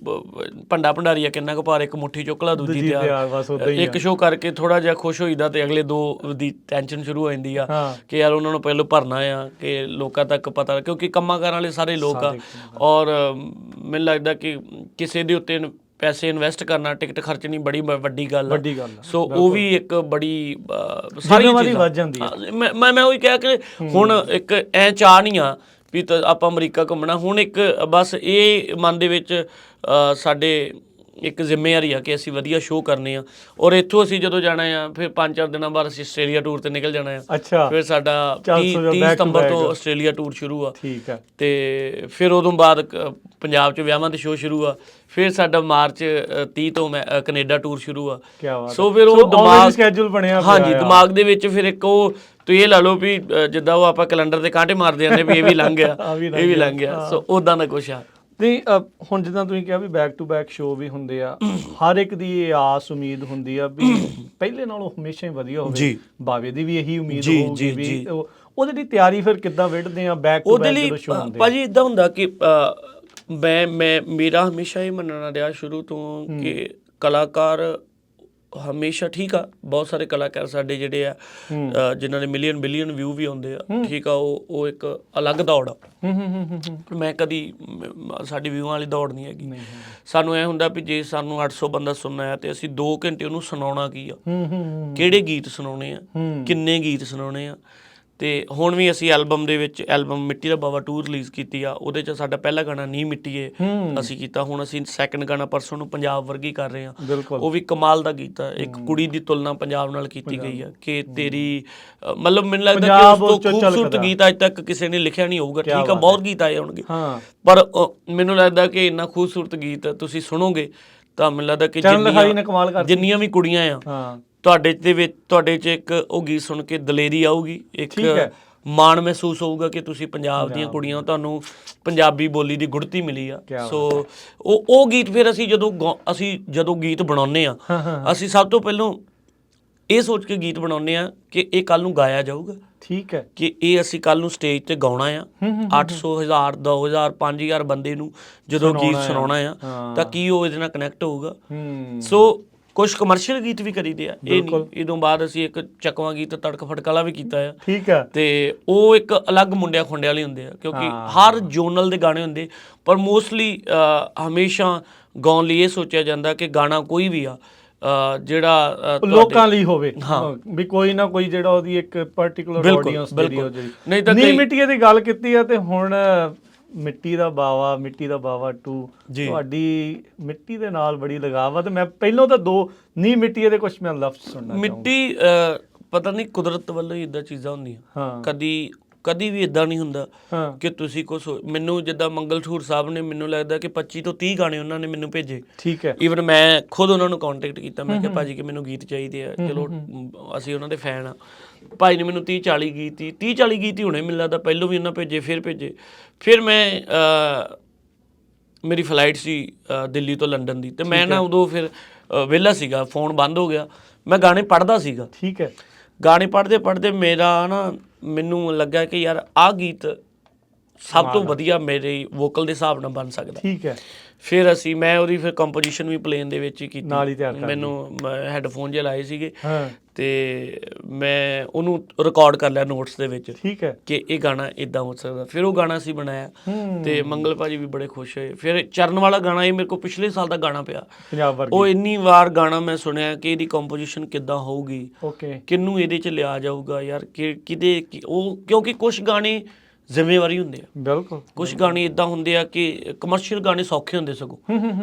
ਭੰਡਾ ਭੰਡਾਰੀਆ ਕਿੰਨਾ ਕੁ ਭਾਰ, ਇੱਕ ਮੁੱਠੀ ਚੁੱਕ ਲਾ ਦੂਜੀ ਤਿਆਰ। ਇੱਕ ਸ਼ੋਅ ਕਰਕੇ ਥੋੜਾ ਜਿਹਾ ਖੁਸ਼ ਹੋਈਦਾ ਤੇ ਅਗਲੇ 2 ਦੀ ਟੈਨਸ਼ਨ ਸ਼ੁਰੂ ਹੋ ਜਾਂਦੀ ਆ ਕਿ ਯਾਰ ਉਹਨਾਂ ਨੂੰ ਪਹਿਲਾਂ ਭਰਨਾ ਆ ਕਿ ਲੋਕਾਂ ਤੱਕ ਪਤਾ, ਕਿਉਂਕਿ ਕੰਮਾਂ ਕਾਰਾਂ ਵਾਲੇ ਸਾਰੇ ਲੋਕ ਆ। ਔਰ ਮੈਨੂੰ ਲੱਗਦਾ ਕਿ ਕਿਸੇ ਦੇ ਉੱਤੇ ਪੈਸੇ ਇਨਵੈਸਟ ਕਰਨਾ, ਟਿਕਟ ਖਰਚਣੀ ਬੜੀ ਵੱਡੀ ਗੱਲ ਆ। ਵੱਡੀ ਗੱਲ ਆ, ਸੋ ਉਹ ਵੀ ਇੱਕ ਬੜੀ ਸਾਰੀ ਚੀਜ਼ਾਂ ਵੱਧ ਜਾਂਦੀ ਆ। ਮੈਂ ਉਹੀ ਕਿਹਾ ਕਿ ਹੁਣ ਇੱਕ ਐ ਚਾਹ ਨਹੀਂ ਆ ਵੀ ਆਪਾਂ ਅਮਰੀਕਾ ਘੁੰਮਣਾ। ਹੁਣ ਇੱਕ ਬਸ ਇਹ ਮਨ ਦੇ ਵਿੱਚ ਸਾਡੇ ਇੱਕ ਜ਼ਿੰਮੇਵਾਰੀ ਆ ਕਿ ਅਸੀਂ ਵਧੀਆ ਸ਼ੋਅ ਕਰਨੇ ਆ। ਔਰ ਇੱਥੋਂ ਅਸੀਂ ਜਦੋਂ ਜਾਣਾ ਆ ਫਿਰ 5-4 ਦਿਨਾਂ ਬਾਅਦ ਅਸੀਂ ਆਸਟ੍ਰੇਲੀਆ ਟੂਰ ਤੇ ਨਿਕਲ ਜਾਣਾ ਆ। ਅੱਛਾ, ਫਿਰ ਸਾਡਾ 30 ਸਤੰਬਰ ਤੋਂ ਆਸਟ੍ਰੇਲੀਆ ਟੂਰ ਸ਼ੁਰੂ ਆ। ਠੀਕ ਆ। ਤੇ ਫਿਰ ਉਦੋਂ ਬਾਅਦ ਪੰਜਾਬ 'ਚ ਵਿਆਹਾਂ ਦੇ ਸ਼ੋਅ ਸ਼ੁਰੂ ਆ। ਫਿਰ ਸਾਡਾ ਮਾਰਚ 30 ਤੋਂ ਕੈਨੇਡਾ ਟੂਰ ਸ਼ੁਰੂ ਆ। ਸੋ ਫਿਰ ਉਹ ਦਿਮਾਗ ਸਕੇਜੂਲ ਬਣਿਆ। ਹਾਂਜੀ, ਦਿਮਾਗ ਦੇ ਵਿੱਚ ਫਿਰ ਇੱਕ ਉਹ ਤੁਸੀਂ ਇਹ ਲਾ ਲਓ ਵੀ ਜਿੱਦਾਂ ਉਹ ਆਪਾਂ ਕੈਲੰਡਰ ਤੇ ਕਾਂਟੇ ਮਾਰਦੇ ਜਾਂਦੇ ਵੀ ਇਹ ਵੀ ਲੰਘ ਗਿਆ ਇਹ ਵੀ ਲੰਘ ਗਿਆ। ਸੋ ਉਦਾਂ ਦਾ ਕੁਛ ਆ। ਨਹੀਂ, ਹੁਣ ਜਿੱਦਾਂ ਤੁਸੀਂ ਕਿਹਾ ਵੀ ਬੈਕ ਟੂ ਬੈਕ ਸ਼ੋਅ ਵੀ ਹੁੰਦੇ ਆ, ਹਰ ਇੱਕ ਦੀ ਇਹ ਆਸ ਉਮੀਦ ਹੁੰਦੀ ਆ ਵੀ ਪਹਿਲੇ ਨਾਲੋਂ ਹਮੇਸ਼ਾ ਹੀ ਵਧੀਆ ਹੋਵੇ। ਬਾਵੇ ਦੀ ਵੀ ਇਹੀ ਉਮੀਦ ਹੋਊਗੀ ਵੀ ਉਹਦੇ ਲਈ ਤਿਆਰੀ ਫਿਰ ਕਿੱਦਾਂ ਵਿੱਢਦੇ ਆ ਬੈਕ ਟੂ ਬੈਕ ਜਦੋਂ ਸ਼ੋਅ ਹੁੰਦੇ? ਭਾਜੀ ਇਦਾਂ ਹੁੰਦਾ ਕਿ ਮੇਰਾ ਹਮੇਸ਼ਾ ਇਹ ਮੰਨਣਾ ਰਿਹਾ ਸ਼ੁਰੂ ਤੋਂ ਕਿ ਕਲਾਕਾਰ ਹਮੇਸ਼ਾ ਠੀਕ ਆ। ਬਹੁਤ ਸਾਰੇ ਕਲਾਕਾਰ ਸਾਡੇ ਜਿਹੜੇ ਆ ਜਿਨ੍ਹਾਂ ਦੇ ਮਿਲੀਅਨ ਬਿਲੀਅਨ ਵਿਊ ਵੀ ਆਉਂਦੇ ਆ, ਠੀਕ ਆ, ਉਹ ਇੱਕ ਅਲੱਗ ਦੌੜ ਆ। ਮੈਂ ਕਦੀ ਸਾਡੀ ਵਿਊਆਂ ਵਾਲੀ ਦੌੜ ਨਹੀਂ ਹੈਗੀ। ਸਾਨੂੰ ਇਹ ਹੁੰਦਾ ਵੀ ਜੇ ਸਾਨੂੰ 800 ਬੰਦਾ ਸੁਣਨਾ ਹੈ ਤੇ ਅਸੀਂ 2 ਘੰਟੇ ਉਹਨੂੰ ਸੁਣਾਉਣਾ ਕੀ ਆ, ਕਿਹੜੇ ਗੀਤ ਸੁਣਾਉਣੇ ਆ, ਕਿੰਨੇ ਗੀਤ ਸੁਣਾਉਣੇ ਆ। ਤੇ ਹੁਣ ਵੀ ਅਸੀਂ ਐਲਬਮ ਦੇ ਵਿੱਚ ਮਿੱਟੀ ਦਾ ਬਾਵਾ 2 ਰਿਲੀਜ਼ ਕੀਤੀ ਆ। ਉਹਦੇ 'ਚ ਸਾਡਾ ਪਹਿਲਾ ਗਾਣਾ ਨੀ ਮਿੱਟੀਏ ਅਸੀਂ ਕੀਤਾ। ਹੁਣ ਅਸੀਂ ਸੈਕਿੰਡ ਗਾਣਾ ਪਰਸੋਂ ਨੂੰ ਪੰਜਾਬ ਵਰਗੀ ਕਰ ਰਹੇ ਹਾਂ। ਉਹ ਵੀ ਕਮਾਲ ਦਾ ਗੀਤ ਆ। ਇੱਕ ਕੁੜੀ ਦੀ ਤੁਲਨਾ ਪੰਜਾਬ ਨਾਲ ਕੀਤੀ ਗਈ ਆ ਕਿ ਤੇਰੀ ਮਤਲਬ ਮੈਨੂੰ ਲੱਗਦਾ ਕਿ ਉਸ ਤੋਂ ਖੂਬਸੂਰਤ ਗੀਤ ਅੱਜ ਤੱਕ ਕਿਸੇ ਨੇ ਲਿਖਿਆ ਨਹੀਂ ਹੋਊਗਾ। ਠੀਕ ਆ, ਬਹੁਤ ਗੀਤ ਆਏ ਹੋਣਗੇ, ਪਰ ਮੈਨੂੰ ਲੱਗਦਾ ਕਿ ਇੰਨਾ ਖੂਬਸੂਰਤ ਗੀਤ ਤੁਸੀਂ ਸੁਣੋਗੇ ਤਾਂ ਮੈਨੂੰ ਲੱਗਦਾ ਕਿ ਜਿੰਨੀਆਂ ਵੀ ਕੁੜੀਆਂ ਆ ਤੁਹਾਡੇ 'ਚ ਇੱਕ ਉਹ ਗੀਤ ਸੁਣ ਕੇ ਦਲੇਰੀ ਆਊਗੀ, ਇੱਕ ਮਾਣ ਮਹਿਸੂਸ ਹੋਊਗਾ ਕਿ ਤੁਸੀਂ ਪੰਜਾਬ ਦੀਆਂ ਕੁੜੀਆਂ, ਤੁਹਾਨੂੰ ਪੰਜਾਬੀ ਬੋਲੀ ਦੀ ਗੁੜਤੀ ਮਿਲੀ ਆ। ਸੋ ਉਹ ਗੀਤ ਫਿਰ ਅਸੀਂ ਜਦੋਂ ਗੀਤ ਬਣਾਉਂਦੇ ਆ, ਅਸੀਂ ਸਭ ਤੋਂ ਪਹਿਲਾਂ ਇਹ ਸੋਚ ਕੇ ਗੀਤ ਬਣਾਉਂਦੇ ਆ ਕਿ ਇਹ ਕੱਲ ਨੂੰ ਗਾਇਆ ਜਾਊਗਾ। ਠੀਕ ਹੈ, ਕਿ ਇਹ ਅਸੀਂ ਕੱਲ ਨੂੰ ਸਟੇਜ ਤੇ ਗਾਉਣਾ ਆ। 800 1000 2000 5000 ਬੰਦੇ ਨੂੰ ਜਦੋਂ ਗੀਤ ਸੁਣਾਉਣਾ ਆ ਤਾਂ ਕੀ ਉਹ ਇਹਦੇ ਨਾਲ ਕਨੈਕਟ ਹੋਊਗਾ। ਸੋ ਕੁਛ ਕਮਰਸ਼ੀਅਲ ਗੀਤ ਵੀ ਕਰੀਦੇ ਆ, ਇਹ ਨਹੀਂ। ਇਹਦੋਂ ਬਾਅਦ ਅਸੀਂ ਇੱਕ ਚੱਕਵਾਂ ਗੀਤ ਤੜਕ ਫੜਕ ਵਾਲਾ ਵੀ ਕੀਤਾ ਆ। ਠੀਕ ਹੈ, ਤੇ ਉਹ ਇੱਕ ਅਲੱਗ ਮੁੰਡਿਆਂ ਖੁੰਡਿਆਂ ਵਾਲੇ ਹੁੰਦੇ ਆ, ਕਿਉਂਕਿ ਹਰ ਜੋਨਲ ਦੇ ਗਾਣੇ ਹੁੰਦੇ, ਪਰ ਮੋਸਟਲੀ ਹਮੇਸ਼ਾ ਗਾਉਣ ਲਈ ਇਹ ਸੋਚਿਆ ਜਾਂਦਾ ਕਿ ਗਾਣਾ ਕੋਈ ਵੀ ਆ ਜਿਹੜਾ ਲੋਕਾਂ ਲਈ ਹੋਵੇ, ਵੀ ਕੋਈ ਨਾ ਕੋਈ ਜਿਹੜਾ ਉਹਦੀ ਇੱਕ ਪਾਰਟਿਕੂਲਰ ਆਡੀਅנס ਜਿਹੜੀ ਹੋ ਜਾਵੇ। ਨਹੀਂ ਤਾਂ ਨੀ ਮਿੱਟੀਏ ਦੀ ਗੱਲ ਕੀਤੀ ਆ ਤੇ ਹੁਣ ਮਿੱਟੀ ਦਾ ਬਾਵਾ 2 ਤੁਹਾਡੀ ਮਿੱਟੀ ਦੇ ਨਾਲ ਬੜੀ ਲਗਾਵ ਆ। ਤੇ ਮੈਂ ਪਹਿਲਾਂ ਤਾਂ 2 ਨੀ ਮਿੱਟੀਏ ਦੇ ਕੁਛ ਮੈਂ ਲਫ਼ਜ਼ ਸੁਣਨਾ ਚਾਹੁੰਦਾ। ਮਿੱਟੀ ਪਤਾ ਨਹੀਂ ਕੁਦਰਤ ਵੱਲੋਂ ਹੀ ਇੱਦਾਂ ਚੀਜ਼ਾਂ ਹੁੰਦੀਆਂ। ਕਦੀ ਵੀ ਇੱਦਾਂ ਨਹੀਂ ਹੁੰਦਾ ਕਿ ਤੁਸੀਂ ਕੁਛ ਮੈਨੂੰ ਜਿੱਦਾਂ ਮੰਗਲਸੂਰ ਸਾਹਿਬ ਨੇ ਮੈਨੂੰ ਲੱਗਦਾ ਕਿ 25 ਤੋਂ 30 ਗਾਣੇ ਉਹਨਾਂ ਨੇ ਮੈਨੂੰ ਭੇਜੇ। ਠੀਕ ਹੈ, ਈਵਨ ਮੈਂ ਖੁਦ ਉਹਨਾਂ ਨੂੰ ਕੰਟੈਕਟ ਕੀਤਾ। ਮੈਂ ਕਿਹਾ ਭਾਜੀ ਕਿ ਮੈਨੂੰ ਗੀਤ ਚਾਹੀਦੇ ਆ। ਚਲੋ ਅਸੀਂ ਉਹਨਾਂ ਦੇ ਫੈਨ ਆ। ਭਾਈ ਨੇ ਮੈਨੂੰ 30-40 ਗੀਤ ਹੀ ਹੋਣੇ ਮੈਨੂੰ ਲੱਗਦਾ, ਪਹਿਲੋਂ ਵੀ ਉਹਨਾਂ ਭੇਜੇ, ਫਿਰ ਭੇਜੇ। ਫਿਰ ਮੈਂ ਮੇਰੀ ਫਲਾਈਟ ਸੀ ਦਿੱਲੀ ਤੋਂ ਲੰਡਨ ਦੀ, ਤੇ ਮੈਂ ਨਾ ਉਦੋਂ ਫਿਰ ਵਿਹਲਾ ਸੀਗਾ, ਫੋਨ ਬੰਦ ਹੋ ਗਿਆ, ਮੈਂ ਗਾਣੇ ਪੜ੍ਹਦਾ ਸੀਗਾ। ਠੀਕ ਹੈ, ਗਾਣੇ ਪੜ੍ਹਦੇ ਮੇਰਾ ਨਾ ਮੈਨੂੰ ਲੱਗਾ ਕਿ ਯਾਰ ਆਹ ਗੀਤ ਸਭ ਤੋਂ ਵਧੀਆ ਮੇਰੇ ਵੋਕਲ ਦੇ ਹਿਸਾਬ ਨਾਲ ਬਣ ਸਕਦਾ। ਠੀਕ ਹੈ, ਫਿਰ ਮੈਂ ਉਹਦੀ ਫਿਰ ਕੰਪੋਜੀਸ਼ਨ ਵੀ ਪਲੇਨ ਦੇ ਵਿੱਚ ਹੀ ਕੀਤੀ। ਮੈਨੂੰ ਹੈੱਡਫੋਨ ਜਿਹੇ ਲਾਏ ਸੀਗੇ ਤੇ ਮੈਂ ਉਹਨੂੰ ਰਿਕਾਰਡ ਕਰ ਲਿਆ ਨੋਟਸ ਦੇ ਵਿੱਚ। ਠੀਕ ਹੈ, ਕਿ ਇਹ ਗਾਣਾ ਇੱਦਾਂ ਹੋ ਸਕਦਾ। ਫਿਰ ਉਹ ਗਾਣਾ ਅਸੀਂ ਬਣਾਇਆ ਤੇ ਮੰਗਲ ਭਾਜੀ ਵੀ ਬੜੇ ਖੁਸ਼ ਹੋਏ। ਫਿਰ ਚਰਨ ਵਾਲਾ ਗਾਣਾ ਇਹ ਮੇਰੇ ਕੋਲ ਪਿਛਲੇ ਸਾਲ ਦਾ ਗਾਣਾ ਪਿਆ। ਉਹ ਇੰਨੀ ਵਾਰ ਗਾਣਾ ਮੈਂ ਸੁਣਿਆ ਕਿ ਇਹਦੀ ਕੰਪੋਜੀਸ਼ਨ ਕਿੱਦਾਂ ਹੋਊਗੀ, ਕਿਹਨੂੰ ਇਹਦੇ 'ਚ ਲਿਆ ਜਾਊਗਾ ਯਾਰ, ਕਿਹਦੇ ਉਹ, ਕਿਉਂਕਿ ਕੁਛ ਗਾਣੇ ਜ਼ਿੰਮੇਵਾਰੀ ਹੁੰਦੇ ਆ। ਬਿਲਕੁਲ, ਕੁਛ ਗਾਣੇ ਇੱਦਾਂ ਹੁੰਦੇ ਆ ਕਿ ਕਮਰਸ਼ੀਅਲ ਗਾਣੇ ਸੌਖੇ ਹੁੰਦੇ, ਸਗੋਂ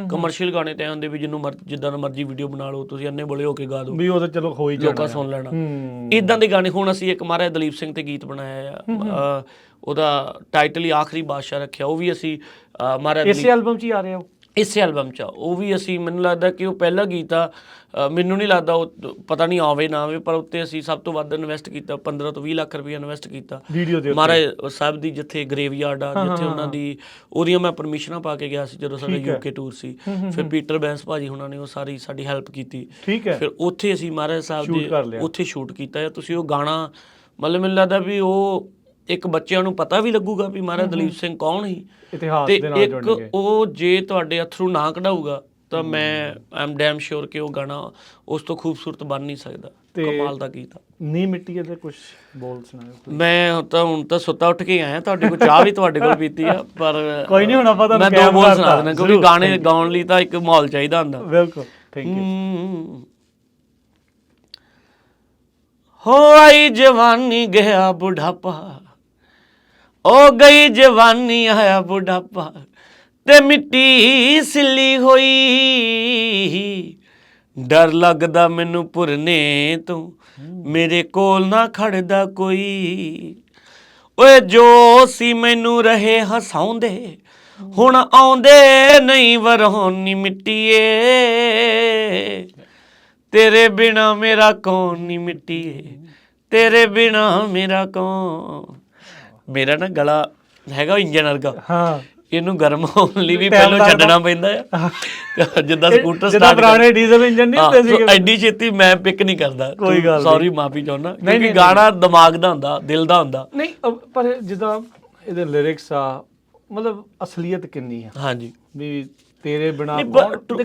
ਕਮਰਸ਼ੀਅਲ ਗਾਣੇ ਤਾਂ ਹੁੰਦੇ ਵੀ ਜਿਹਨੂੰ ਜਿੱਦਾਂ ਦਾ ਮਰਜ਼ੀ ਵੀਡੀਓ ਬਣਾ ਲਓ, ਤੁਸੀਂ ਅੰਨੇ ਬੋਲੇ ਹੋ ਕੇ ਗਾ ਦਿਓ ਵੀ ਉਹ ਤਾਂ ਚਲੋ ਹੋ ਹੀ ਜਾਣਾ, ਲੋਕਾਂ ਸੁਣ ਲੈਣਾ। ਇੱਦਾਂ ਦੇ ਗਾਣੇ ਹੁਣ ਅਸੀਂ ਇੱਕ ਮਹਾਰਾਜ ਦਲੀਪ ਸਿੰਘ ਤੇ ਗੀਤ ਬਣਾਇਆ ਆ, ਉਹਦਾ ਟਾਈਟਲ ਹੀ ਆਖਰੀ ਬਾਦਸ਼ਾਹ ਰੱਖਿਆ। ਉਹ ਵੀ ਅਸੀਂ ਮਹਾਰਾਜ ਇਸੇ ਐਲਬਮ 'ਚ ਹੀ ਆ ਰਿਹਾ, ਇਸੇ ਐਲਬਮ 'ਚ ਉਹ ਵੀ ਅਸੀਂ, ਮੈਨੂੰ ਲੱਗਦਾ ਕਿ ਉਹ ਪਹਿਲਾ ਗੀਤ ਆ। ਮੈਨੂੰ ਨਹੀਂ ਲੱਗਦਾ ਉਹ ਪਤਾ ਨਹੀਂ ਆਵੇ ਨਾ ਆਵੇ, ਪਰ ਉੱਤੇ ਅਸੀਂ ਸਭ ਤੋਂ ਵੱਧ ਇਨਵੈਸਟ ਕੀਤਾ, 15 ਤੋਂ 20 ਲੱਖ ਰੁਪਏ ਇਨਵੈਸਟ ਕੀਤਾ ਮਹਾਰਾਜ ਸਾਹਿਬ ਦੀ, ਜਿੱਥੇ ਗਰੇਵਯਾਰਡ ਆ, ਜਿੱਥੇ ਉਹਨਾਂ ਦੀ ਉਹਦੀਆਂ ਮੈਂ ਪਰਮਿਸ਼ਨਾਂ ਪਾ ਕੇ ਗਿਆ ਸੀ ਜਦੋਂ ਸਾਡਾ UK ਟੂਰ ਸੀ। ਫਿਰ ਪੀਟਰ ਬੈਂਸ ਭਾਜੀ ਉਹਨਾਂ ਨੇ ਉਹ ਸਾਡੀ ਹੈਲਪ ਕੀਤੀ। ਫਿਰ ਉੱਥੇ ਅਸੀਂ ਮਹਾਰਾਜ ਸਾਹਿਬ ਦੇ ਉੱਥੇ ਸ਼ੂਟ ਕੀਤਾ। ਤੁਸੀਂ ਉਹ ਗਾਣਾ ਮਤਲਬ ਮੈਨੂੰ ਲੱਗਦਾ ਵੀ ਉਹ ਇੱਕ ਬੱਚਿਆਂ ਨੂੰ ਪਤਾ ਵੀ ਲੱਗੂਗਾ ਵੀ ਮਹਾਰਾਜ ਦਲੀਪ ਸਿੰਘ ਕੌਣ ਸੀ, ਤੇ ਇੱਕ ਉਹ ਜੇ ਤੁਹਾਡੇ ਅਥਰੂ ਨਾ ਕਢਾਊਗਾ ਤਾਂ ਮੈਂ ਆਮ ਡੈਮ ਸ਼ੋਰ ਕਿ ਉਹ ਗਾਣਾ ਉਸ ਤੋਂ ਖੂਬਸੂਰਤ ਬਣ ਨਹੀਂ ਸਕਦਾ। ਕਮਾਲ ਦਾ ਗੀਤ ਆ। ਨੀ ਮਿੱਟੀ ਦੇ ਕੁਝ ਬੋਲ ਸੁਣਾਓ। ਮੈਂ ਹੁਣ ਤਾਂ ਸੁੱਤਾ ਉੱਠ ਕੇ ਆਇਆ, ਤੁਹਾਡੇ ਕੋਲ ਚਾਹ ਵੀ ਤੁਹਾਡੇ ਕੋਲ ਪੀਤੀ ਆ, ਪਰ ਕੋਈ ਨਹੀਂ ਹੁਣ ਆਪਾਂ ਮੈਂ 2 ਬੋਲ ਸੁਣਾ ਦਿੰਦਾ, ਕਿਉਂਕਿ ਗਾਣੇ ਗਾਉਣ ਲਈ ਤਾਂ ਇੱਕ ਮਾਹੌਲ ਚਾਹੀਦਾ ਹੁੰਦਾ। ਬਿਲਕੁਲ, ਥੈਂਕ ਯੂ। ਹੋ ਆਈ ਜਵਾਨੀ ਗਿਆ ਬੁਢਾਪਾ, ओ गई जवानी आया बुढ़ापा, ते मिट्टी सिली होई, डर लगदा मैनू भुरने तो मेरे कोल ना खड़दा कोई। ओए जो सी मैनू रहे हसाउंदे हुण आउंदे नहीं वरहोनी मिट्टीए, तेरे बिना मेरा कौन नी मिट्टीए, तेरे बिना मेरा कौन। ਮੇਰਾ ਨਾ ਗਲਾ ਹੈਗਾ ਇੰਜਨ ਵਰਗਾ, ਇਹਨੂੰ ਗਰਮ ਹੋਣ ਲਈ ਵੀ ਪਹਿਲਾਂ ਛੱਡਣਾ ਪੈਂਦਾ ਆ, ਜਿੱਦਾਂ ਸਕੂਟਰ ਸਟਾਰਟ ਪੁਰਾਣੇ ਡੀਜ਼ਲ ਇੰਜਨ ਨਹੀਂ ਹੁੰਦੇ ਸੀ, ਐਡੀ ਛੇਤੀ ਮੈਂ ਪਿਕ ਨਹੀਂ ਕਰਦਾ। ਕੋਈ ਗੱਲ ਸੌਰੀ, ਮਾਫੀ ਚਾਹੁੰਦਾ, ਕਿਉਂਕਿ ਗਾਣਾ ਦਿਮਾਗ ਦਾ ਹੁੰਦਾ, ਦਿਲ ਦਾ ਹੁੰਦਾ। ਨਹੀਂ ਪਰ ਜਿੱਦਾਂ ਇਹਦੇ ਲਿਰਿਕਸ ਆ, ਮਤਲਬ ਅਸਲੀਅਤ ਕਿੰਨੀ ਆ। ਹਾਂਜੀ, ਵੀ ਤੇਰੇ ਬਿਨਾ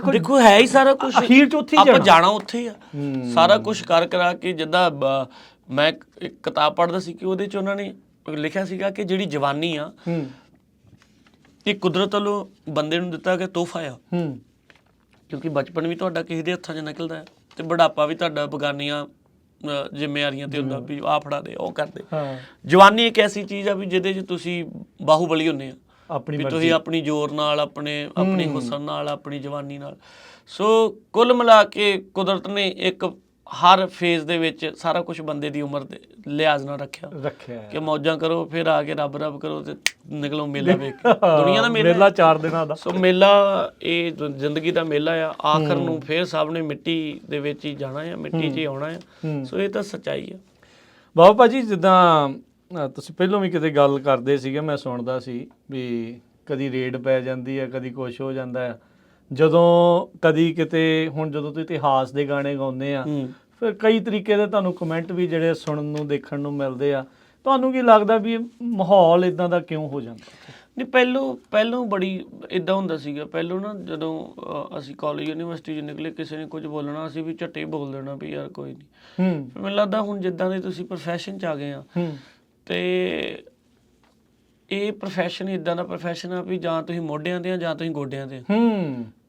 ਦੇਖੋ ਹੈ ਹੀ ਸਾਰਾ ਕੁਝ, ਅਖੀਰ ਚ ਉੱਥੇ ਆਪਾਂ ਜਾਣਾ ਉੱਥੇ ਆ, ਸਾਰਾ ਕੁਝ ਕਰ ਕਰਾ ਕੇ। ਜਿੱਦਾਂ ਮੈਂ ਇੱਕ ਕਿਤਾਬ ਪੜ੍ਹਦਾ ਸੀ ਕਿ ਉਹਦੇ ਚ ਉਹਨਾਂ ਨੇ ਲਿਖਿਆ ਸੀਗਾ ਕਿ ਜਿਹੜੀ ਜਵਾਨੀ ਆ ਇਹ ਕੁਦਰਤ ਵੱਲੋਂ ਬੰਦੇ ਨੂੰ ਦਿੱਤਾ ਗਿਆ ਤੋਹਫਾ ਆ, ਕਿਉਂਕਿ ਬਚਪਨ ਵੀ ਤੁਹਾਡਾ ਕਿਸੇ ਦੇ ਹੱਥਾਂ 'ਚ ਨਿਕਲਦਾ ਹੈ ਤੇ ਬੁਢਾਪਾ ਵੀ ਤੁਹਾਡਾ ਬਗਾਨੀਆਂ ਜ਼ਿੰਮੇਵਾਰੀਆਂ ਤੇ ਹੁੰਦਾ, ਵੀ ਆਹ ਫੜਾ ਦੇ, ਉਹ ਕਰਦੇ। ਜਵਾਨੀ ਇੱਕ ਐਸੀ ਚੀਜ਼ ਆ ਵੀ ਜਿਹਦੇ 'ਚ ਤੁਸੀਂ ਬਾਹੂਬਲੀ ਹੁੰਦੇ ਆ, ਵੀ ਤੁਸੀਂ ਆਪਣੀ ਜ਼ੋਰ ਨਾਲ, ਆਪਣੀ ਹੁਸਨ ਨਾਲ, ਆਪਣੀ ਜਵਾਨੀ ਨਾਲ। ਸੋ ਕੁੱਲ ਮਿਲਾ ਕੇ ਕੁਦਰਤ ਨੇ ਇੱਕ ਹਰ ਫੇਜ਼ ਦੇ ਵਿੱਚ ਸਾਰਾ ਕੁਝ ਬੰਦੇ ਦੀ ਉਮਰ ਦੇ ਲਿਹਾਜ਼ ਨਾਲ ਰੱਖਿਆ ਕਿ ਮੌਜਾਂ ਕਰੋ, ਫਿਰ ਆ ਕੇ ਰੱਬ ਰੱਬ ਕਰੋ ਤੇ ਨਿਕਲੋ ਮੇਲਾ ਵੇਖ ਕੇ। ਦੁਨੀਆ ਦਾ ਮੇਲਾ 4 ਦਿਨਾਂ ਦਾ। ਸੋ ਮੇਲਾ ਇਹ ਜ਼ਿੰਦਗੀ ਦਾ ਮੇਲਾ ਆ, ਆਖਰ ਨੂੰ ਫਿਰ ਸਭ ਨੇ ਮਿੱਟੀ ਦੇ ਵਿੱਚ ਹੀ ਜਾਣਾ ਆ, ਮਿੱਟੀ 'ਚ ਹੀ ਆਉਣਾ ਆ। ਸੋ ਇਹ ਤਾਂ ਸੱਚਾਈ ਆ। ਬਾਬਾ ਭਾਜੀ, ਜਿੱਦਾਂ ਤੁਸੀਂ ਪਹਿਲਾਂ ਵੀ ਕਿਤੇ ਗੱਲ ਕਰਦੇ ਸੀਗੇ, ਮੈਂ ਸੁਣਦਾ ਸੀ ਵੀ ਕਦੀ ਰੇਡ ਪੈ ਜਾਂਦੀ ਹੈ, ਕਦੀ ਕੁਛ ਹੋ ਜਾਂਦਾ ਹੈ, ਜਦੋਂ ਕਦੀ ਕਿਤੇ। ਹੁਣ ਜਦੋਂ ਤੁਸੀਂ ਇਤਿਹਾਸ ਦੇ ਗਾਣੇ ਗਾਉਂਦੇ ਆ, ਫਿਰ ਕਈ ਤਰੀਕੇ ਦੇ ਤੁਹਾਨੂੰ ਕਮੈਂਟ ਵੀ ਜਿਹੜੇ ਸੁਣਨ ਨੂੰ ਦੇਖਣ ਨੂੰ ਮਿਲਦੇ ਆ। ਤੁਹਾਨੂੰ ਕੀ ਲੱਗਦਾ ਵੀ ਮਾਹੌਲ ਇਦਾਂ ਦਾ ਕਿਉਂ ਹੋ ਜਾਂਦਾ? ਨਹੀਂ, ਪਹਿਲੋਂ ਬੜੀ ਇਦਾਂ ਹੁੰਦਾ ਸੀਗਾ। ਪਹਿਲੋਂ ਨਾ ਜਦੋਂ ਅਸੀਂ ਕਾਲਜ ਯੂਨੀਵਰਸਿਟੀ 'ਚ ਨਿਕਲੇ, ਕਿਸੇ ਨੇ ਕੁਝ ਬੋਲਣਾ, ਅਸੀਂ ਵੀ ਝੱਟੇ ਬੋਲ ਦੇਣਾ ਵੀ ਯਾਰ ਕੋਈ ਨਹੀਂ। ਮੈਨੂੰ ਲੱਗਦਾ ਹੁਣ ਜਿੱਦਾਂ ਦੇ ਤੁਸੀਂ ਪ੍ਰੋਫੈਸ਼ਨ 'ਚ ਆ ਗਏ ਆ, ਤੇ ਇਹ ਪ੍ਰੋਫੈਸ਼ਨ ਇਦਾਂ ਦਾ ਪ੍ਰੋਫੈਸ਼ਨ ਆ ਵੀ ਜਾਂ ਤੁਸੀਂ ਮੋਢਿਆਂ ਤੇ ਆ ਜਾਂ ਤੁਸੀਂ ਗੋਡਿਆਂ ਤੇ ਆ।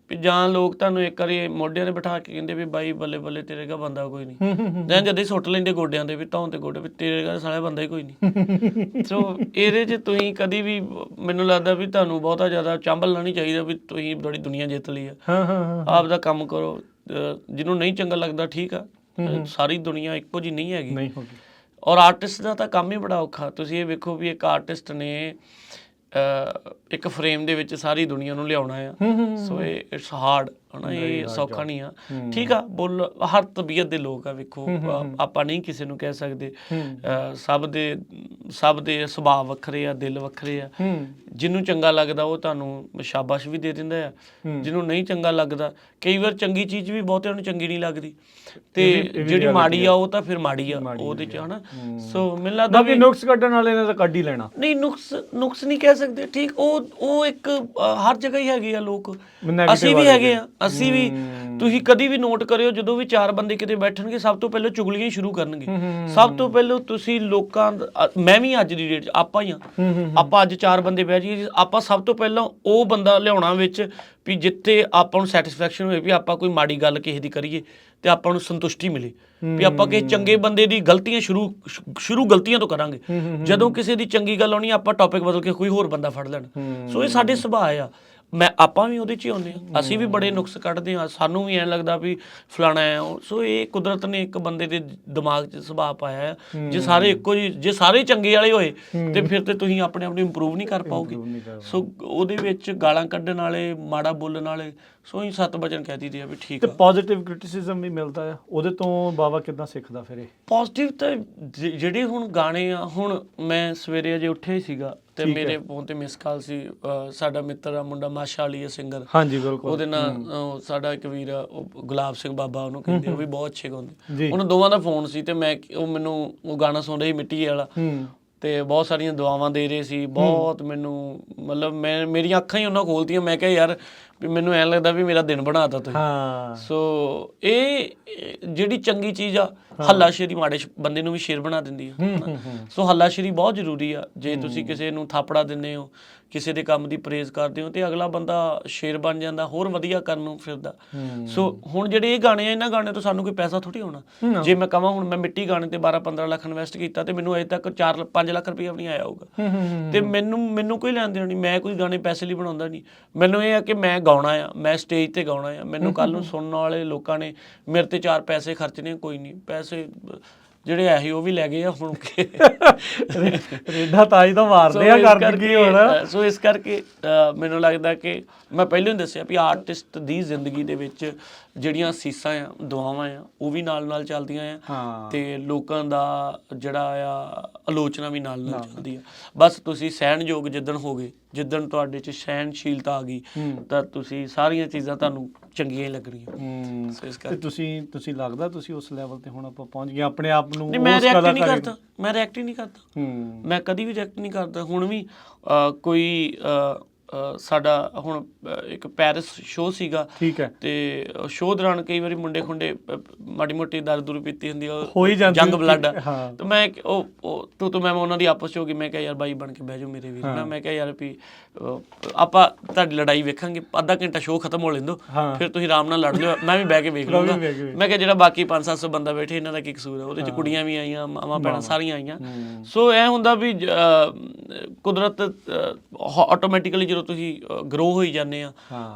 ਵੀ ਜਾਂ ਲੋਕ ਤੁਹਾਨੂੰ ਇੱਕ ਵਾਰੀ ਮੋਢਿਆਂ ਤੇ ਬਿਠਾ ਕੇ ਕਹਿੰਦੇ ਵੀ ਬਾਈ ਬੱਲੇ ਬੱਲੇ, ਤੇਰੇ ਕਾ ਬੰਦਾ ਕੋਈ ਨਹੀਂ, ਜਾਂ ਜਦ ਹੀ ਸੁੱਟ ਲੈਂਦੇ ਗੋਡਿਆਂ ਤੇ ਵੀ ਧੌਣ ਤੇ ਗੋਡੇ, ਵੀ ਤੇਰੇ ਕਾ ਸਾਲਾ ਬੰਦਾ ਹੀ ਕੋਈ ਨਹੀਂ। ਸੋ ਇਹਦੇ 'ਚ ਤੁਸੀਂ ਕਦੀ ਵੀ, ਮੈਨੂੰ ਲੱਗਦਾ ਵੀ ਤੁਹਾਨੂੰ ਬਹੁਤਾ ਜ਼ਿਆਦਾ ਚਾਂਬਲਣਾ ਨਹੀਂ ਚਾਹੀਦਾ ਵੀ ਤੁਸੀਂ ਬੜੀ ਦੁਨੀਆ ਜਿੱਤ ਲਈ ਆ। ਆਪ ਦਾ ਕੰਮ ਕਰੋ, ਜਿਹਨੂੰ ਨਹੀਂ ਚੰਗਾ ਲੱਗਦਾ ਠੀਕ ਆ, ਸਾਰੀ ਦੁਨੀਆ ਇੱਕੋ ਜਿਹੀ ਨਹੀਂ ਹੈਗੀ। ਔਰ ਆਰਟਿਸਟ ਦਾ ਤਾਂ ਕੰਮ ਹੀ ਬੜਾ ਔਖਾ। ਤੁਸੀਂ ਇਹ ਵੇਖੋ ਵੀ ਇੱਕ ਆਰਟਿਸਟ ਨੇ ਇੱਕ ਫਰੇਮ ਦੇ ਵਿੱਚ ਸਾਰੀ ਦੁਨੀਆ ਨੂੰ ਲਿਆਉਣਾ ਆ। ਸੋ ਇਹ ਇਟਸ ਹਾਰਡ, ਹਨਾ, ਇਹ ਸੌਖਾ ਨਹੀਂ ਆ। ਠੀਕ ਆ, ਬੋਲ ਹਰ ਤਬੀਅਤ ਦੇ ਲੋਕ ਆ, ਵੇਖੋ ਆਪਾਂ ਨਹੀਂ ਕਿਸੇ ਨੂੰ ਕਹਿ ਸਕਦੇ। ਸਭ ਦੇ ਸੁਭਾਅ ਵੱਖਰੇ ਆ, ਦਿਲ ਵੱਖਰੇ ਆ। ਜਿਹਨੂੰ ਚੰਗਾ ਲੱਗਦਾ ਉਹ ਤੁਹਾਨੂੰ ਸ਼ਾਬਾਸ਼ ਵੀ ਦੇ ਦਿੰਦਾ ਆ, ਜਿਹਨੂੰ ਨਹੀਂ ਚੰਗਾ ਲੱਗਦਾ, ਕਈ ਵਾਰ ਚੰਗੀ ਚੀਜ਼ ਵੀ ਬਹੁਤਿਆਂ ਨੂੰ ਚੰਗੀ ਨਹੀਂ ਲੱਗਦੀ, ਤੇ ਜਿਹੜੀ ਮਾੜੀ ਆ ਉਹ ਤਾਂ ਫਿਰ ਮਾੜੀ ਆ ਉਹਦੇ 'ਚ, ਹਨਾ। ਸੋ ਮੈਨੂੰ ਲੱਗਦਾ ਵੀ ਨੁਕਸ ਕੱਢਣ ਵਾਲੇ ਨੇ ਤਾਂ ਕੱਢ ਹੀ ਲੈਣਾ। ਨਹੀਂ, ਨੁਕਸ ਨਹੀਂ ਕਹਿ ਸਕਦੇ, ਠੀਕ। ਉਹ ਇੱਕ ਹਰ ਜਗ੍ਹਾ ਹੀ ਹੈਗੇ ਆ ਲੋਕ, ਅਸੀਂ ਵੀ ਹੈਗੇ ਆ, ਅਸੀਂ ਵੀ। ਤੁਸੀਂ ਕਦੀ ਵੀ ਨੋਟ ਕਰਿਓ, ਜਦੋਂ ਵੀ 4 ਬੰਦੇ ਕਿਤੇ ਬੈਠਣਗੇ, ਸਭ ਤੋਂ ਪਹਿਲਾਂ ਚੁਗਲੀਆਂ ਹੀ ਸ਼ੁਰੂ ਕਰਨਗੇ। ਸਭ ਤੋਂ ਪਹਿਲਾਂ ਤੁਸੀਂ ਲੋਕਾਂ, ਮੈਂ ਵੀ ਅੱਜ ਦੀ ਡੇਟ 'ਚ ਆਪਾਂ ਹੀ ਆ, ਆਪਾਂ ਅੱਜ 4 ਬੰਦੇ ਬਹਿ ਜਾਈਏ, ਆਪਾਂ ਸਭ ਤੋਂ ਪਹਿਲਾਂ ਉਹ ਬੰਦਾ ਲਿਆਉਣਾ ਵਿੱਚ ਵੀ ਜਿੱਥੇ ਆਪਾਂ ਨੂੰ ਸੈਟਿਸਫੈਕਸ਼ਨ ਹੋਏ ਵੀ ਆਪਾਂ ਕੋਈ ਮਾੜੀ ਗੱਲ ਕਿਸੇ ਦੀ ਕਰੀਏ ਤੇ ਆਪਾਂ ਨੂੰ ਸੰਤੁਸ਼ਟੀ ਮਿਲੇ, ਵੀ ਆਪਾਂ ਕਿਸੇ ਚੰਗੇ ਬੰਦੇ ਦੀ ਗਲਤੀਆਂ ਸ਼ੁਰੂ ਗਲਤੀਆਂ ਤੋਂ ਕਰਾਂਗੇ। ਜਦੋਂ ਕਿਸੇ ਦੀ ਚੰਗੀ ਗੱਲ ਆਉਣੀ, ਆਪਾਂ ਟੌਪਿਕ ਬਦਲ ਕੇ ਕੋਈ ਹੋਰ ਬੰਦਾ ਫੜ ਲੈਣਾ। ਸੋ ਇਹ ਸਾਡੇ ਸੁਭਾਅ ਆ। ਆਪਾਂ ਵੀ ਉਹਦੇ 'ਚ ਹੀ ਆਉਂਦੇ ਹਾਂ, ਅਸੀਂ ਵੀ ਬੜੇ ਨੁਕਸ ਕੱਢਦੇ ਹਾਂ, ਸਾਨੂੰ ਵੀ ਐਂ ਲੱਗਦਾ ਵੀ ਫਲਾਣਾ ਹੈ। ਸੋ ਇਹ ਕੁਦਰਤ ਨੇ ਇੱਕ ਬੰਦੇ ਦੇ ਦਿਮਾਗ 'ਚ ਸੁਭਾਅ ਪਾਇਆ ਆ। ਜੇ ਸਾਰੇ ਇੱਕੋ ਜਿਹੇ, ਜੇ ਸਾਰੇ ਚੰਗੇ ਵਾਲੇ ਹੋਏ ਤੇ ਫਿਰ ਤੇ ਤੁਸੀਂ ਆਪਣੇ ਆਪ ਨੂੰ ਇੰਪਰੂਵ ਨਹੀਂ ਕਰ ਪਾਓਗੇ। ਸੋ ਉਹਦੇ ਵਿੱਚ ਗਾਲਾਂ ਕੱਢਣ ਵਾਲੇ, ਮਾੜਾ ਬੋਲਣ ਵਾਲੇ, ਸੋ ਹੀ 7 ਵਚਨ ਕਹਿ ਦਈਦੇ ਆ ਵੀ ਠੀਕ ਆ। ਪੋਜ਼ਿਟਿਵ ਕ੍ਰਿਟਿਸਿਜ਼ਮ ਵੀ ਮਿਲਦਾ ਆ, ਉਹਦੇ ਤੋਂ ਬਾਬਾ ਕਿੱਦਾਂ ਸਿੱਖਦਾ ਫਿਰ? ਇਹ ਪੋਜ਼ਿਟਿਵ ਤਾਂ ਜਿਹੜੇ ਹੁਣ ਗਾਣੇ ਆ, ਹੁਣ ਮੈਂ ਸਵੇਰੇ ਅਜੇ ਉੱਠਿਆ ਹੀ ਸੀਗਾ ਤੇ ਮੇਰੇ ਫੋਨ ਤੇ ਮਿਸ ਕਾਲ ਸੀ, ਸਾਡਾ ਮਿੱਤਰ ਆ ਮੁੰਡਾ ਮਾਸ਼ਾ ਅਲੀ ਸਿੰਗਰ, ਹਾਂਜੀ ਬਿਲਕੁਲ, ਉਹਦੇ ਨਾਲ ਸਾਡਾ ਇੱਕ ਵੀਰ ਆ ਗੁਲਾਬ ਸਿੰਘ ਬਾਬਾ, ਉਹਨੂੰ ਕਹਿੰਦੇ, ਉਹ ਵੀ ਬਹੁਤ ਅੱਛੇ ਗਾਉਂਦੇ। ਉਹਨੂੰ ਦੋਵਾਂ ਦਾ ਫੋਨ ਸੀ ਤੇ ਮੈਂ, ਉਹ ਮੈਨੂੰ ਉਹ ਗਾਣਾ ਸੁਣ ਰਹੀ ਮਿੱਟੀ ਵਾਲਾ, ਤੇ ਬਹੁਤ ਸਾਰੀਆਂ ਦੁਆਵਾਂ ਦੇ ਰਹੇ ਸੀ, ਬਹੁਤ ਮੈਨੂੰ ਮਤਲਬ ਮੇਰੀਆਂ ਅੱਖਾਂ ਹੀ ਉਹਨਾਂ ਖੋਲਤੀਆਂ। ਮੈਂ ਕਿਹਾ ਯਾਰ ਵੀ ਮੈਨੂੰ ਐਂ ਲੱਗਦਾ ਵੀ ਮੇਰਾ ਦਿਨ ਬਣਾਤਾ ਤੁਸੀਂ। ਸੋ ਇਹ ਜਿਹੜੀ ਚੰਗੀ ਚੀਜ਼ ਆ, ਹੱਲਾਸ਼ੇਰੀ ਮਾੜੇ ਬੰਦੇ ਨੂੰ ਵੀ ਸ਼ੇਰ ਬਣਾ ਦਿੰਦੀ ਆ। ਸੋ ਹੱਲਾਸ਼ੇਰੀ ਬਹੁਤ ਜ਼ਰੂਰੀ ਆ। ਜੇ ਤੁਸੀਂ ਕਿਸੇ ਨੂੰ ਥਾਪੜਾ ਦਿੰਦੇ ਹੋ, ਕਿਸੇ ਦੇ ਕੰਮ ਦੀ ਪ੍ਰੇਜ਼ ਕਰਦੇ ਹੋ, ਤੇ ਅਗਲਾ ਬੰਦਾ ਸ਼ੇਰ ਬਣ ਜਾਂਦਾ, ਹੋਰ ਵਧੀਆ ਕਰਨ ਨੂੰ ਫਿਰਦਾ। ਸੋ ਹੁਣ ਜਿਹੜੇ ਇਹ ਗਾਣੇ ਆ, ਇਹਨਾਂ ਗਾਣੇ ਤੋਂ ਸਾਨੂੰ ਕੋਈ ਪੈਸਾ ਥੋੜ੍ਹੀ ਆਉਣਾ। ਜੇ ਮੈਂ ਕਹਾਂ ਹੁਣ ਮੈਂ ਮਿੱਟੀ ਗਾਣੇ ਤੇ 12-15 ਲੱਖ ਇਨਵੈਸਟ ਕੀਤਾ ਤੇ ਮੈਨੂੰ ਅਜੇ ਤੱਕ 4-5 ਲੱਖ ਰੁਪਈਆ ਵੀ ਨਹੀਂ ਆਇਆ ਹੋਊਗਾ। ਤੇ ਮੈਨੂੰ ਕੋਈ ਲੈਣ ਦੇਣ ਨਹੀਂ, ਮੈਂ ਕੋਈ ਗਾਣੇ ਪੈਸੇ ਲਈ ਬਣਾਉਂਦਾ ਨਹੀਂ। ਮੈਨੂੰ ਇਹ ਆ ਕਿ ਮੈਂ ਗਾਉਣਾ ਆ, ਮੈਂ ਸਟੇਜ ਤੇ ਗਾਉਣਾ ਆ। ਮੈਨੂੰ ਕੱਲ ਨੂੰ ਸੁਣਨ ਵਾਲੇ ਲੋਕਾਂ ਨੇ ਮੇਰੇ ਤੇ 4 ਪੈਸੇ ਖਰਚਣੇ, ਕੋਈ ਨਹੀਂ, ਪੈਸੇ ਜਿਹੜੇ ਆਹੀ ਉਹ ਵੀ ਲੈ ਗਏ ਆ ਹੁਣ ਕੇ ਰੇਡਾ ਤਾਈ ਤਾਂ ਮਾਰਦੇ ਆ ਕਰਕੇ ਹੁਣ। ਸੋ ਇਸ ਕਰਕੇ ਮੈਨੂੰ ਲੱਗਦਾ ਕਿ ਮੈਂ ਪਹਿਲਾਂ ਹੀ ਦੱਸਿਆ ਵੀ ਆਰਟਿਸਟ ਦੀ ਜ਼ਿੰਦਗੀ ਦੇ ਵਿੱਚ ਜਿਹੜੀਆਂ ਅਸੀਸਾਂ ਆ, ਦੁਆਵਾਂ ਆ, ਉਹ ਵੀ ਨਾਲ ਨਾਲ ਚੱਲਦੀਆਂ ਆ, ਤੇ ਲੋਕਾਂ ਦਾ ਜਿਹੜਾ ਆ ਆਲੋਚਨਾ ਵੀ ਨਾਲ ਨਾਲ ਚੱਲਦੀ ਆ। ਬਸ ਤੁਸੀਂ ਸਹਿਣਯੋਗ ਜਿੱਦਣ ਹੋ ਗਏ, ਜਿੱਦਣ ਤੁਹਾਡੇ 'ਚ ਸਹਿਣਸ਼ੀਲਤਾ ਆ ਗਈ, ਤਾਂ ਤੁਸੀਂ ਸਾਰੀਆਂ ਚੀਜ਼ਾਂ ਤੁਹਾਨੂੰ ਚੰਗੀਆਂ ਹੀ ਲੱਗਣੀਆਂ। ਸੋ ਇਸ ਕਰਕੇ ਤੁਸੀਂ ਲੱਗਦਾ ਤੁਸੀਂ ਉਸ ਲੈਵਲ ਤੇ ਹੁਣ ਆਪਾਂ ਪਹੁੰਚ ਗਏ ਆਪਣੇ ਆਪ ਨੂੰ। ਮੈਂ ਰਿਐਕਟ ਨਹੀਂ ਕਰਦਾ, ਮੈਂ ਰਿਐਕਟ ਹੀ ਨਹੀਂ ਕਰਦਾ, ਮੈਂ ਕਦੀ ਵੀ ਰਿਐਕਟ ਨਹੀਂ ਕਰਦਾ। ਹੁਣ ਵੀ ਕੋਈ ਸਾਡਾ ਹੁਣ ਇੱਕ ਪੈਰਿਸ ਸ਼ੋਅ ਸੀਗਾ, ਠੀਕ ਹੈ, ਤੇ ਸ਼ੋਅ ਦੌਰਾਨ ਕਈ ਵਾਰੀ ਮੁੰਡੇ ਖੁੰਡੇ ਮਾੜੀ ਮੋਟੀ ਦਾਰੂ ਦੂਰੂ ਪੀਤੀ ਹੁੰਦੀ ਆ, ਹੋ ਹੀ ਜਾਂਦੀ ਜੰਗ ਬਲੱਡ। ਤੇ ਮੈਂ ਤੂੰ ਮੈਂ ਉਹਨਾਂ ਦੀ ਆਪਸ 'ਚ ਹੋ ਗਈ। ਮੈਂ ਕਿਹਾ ਯਾਰ ਬਾਈ ਬਣ ਕੇ ਬਹਿ ਜਾਓ ਮੇਰੇ ਵੀਰ ਨਾ। ਮੈਂ ਕਿਹਾ ਯਾਰ ਵੀ ਆਪਾਂ ਤੁਹਾਡੀ ਲੜਾਈ ਵੇਖਾਂਗੇ, ਅੱਧਾ ਘੰਟਾ ਸ਼ੋਅ ਖਤਮ ਹੋ ਲੈਂਦੋ, ਫਿਰ ਤੁਸੀਂ ਆਰਾਮ ਨਾਲ ਲੜ ਲਿਓ, ਮੈਂ ਵੀ ਬਹਿ ਕੇ ਵੇਖ ਲੂੰਗਾ। ਮੈਂ ਕਿਹਾ ਜਿਹੜਾ ਬਾਕੀ 500-700 ਬੰਦਾ ਬੈਠੇ, ਇਹਨਾਂ ਦਾ ਕੀ ਕਸੂਰ ਹੈ? ਉਹਦੇ 'ਚ ਕੁੜੀਆਂ ਵੀ ਆਈਆਂ, ਮਾਵਾਂ ਭੈਣਾਂ ਸਾਰੀਆਂ ਆਈਆਂ। ਸੋ ਇਹ ਹੁੰਦਾ ਵੀ ਕੁਦਰਤ ਆਟੋਮੈਟਿਕਲੀ ਜਦੋਂ ਤੁਸੀਂ ਗਰੋ ਹੋਈ ਜਾਂਦੇ ਆ,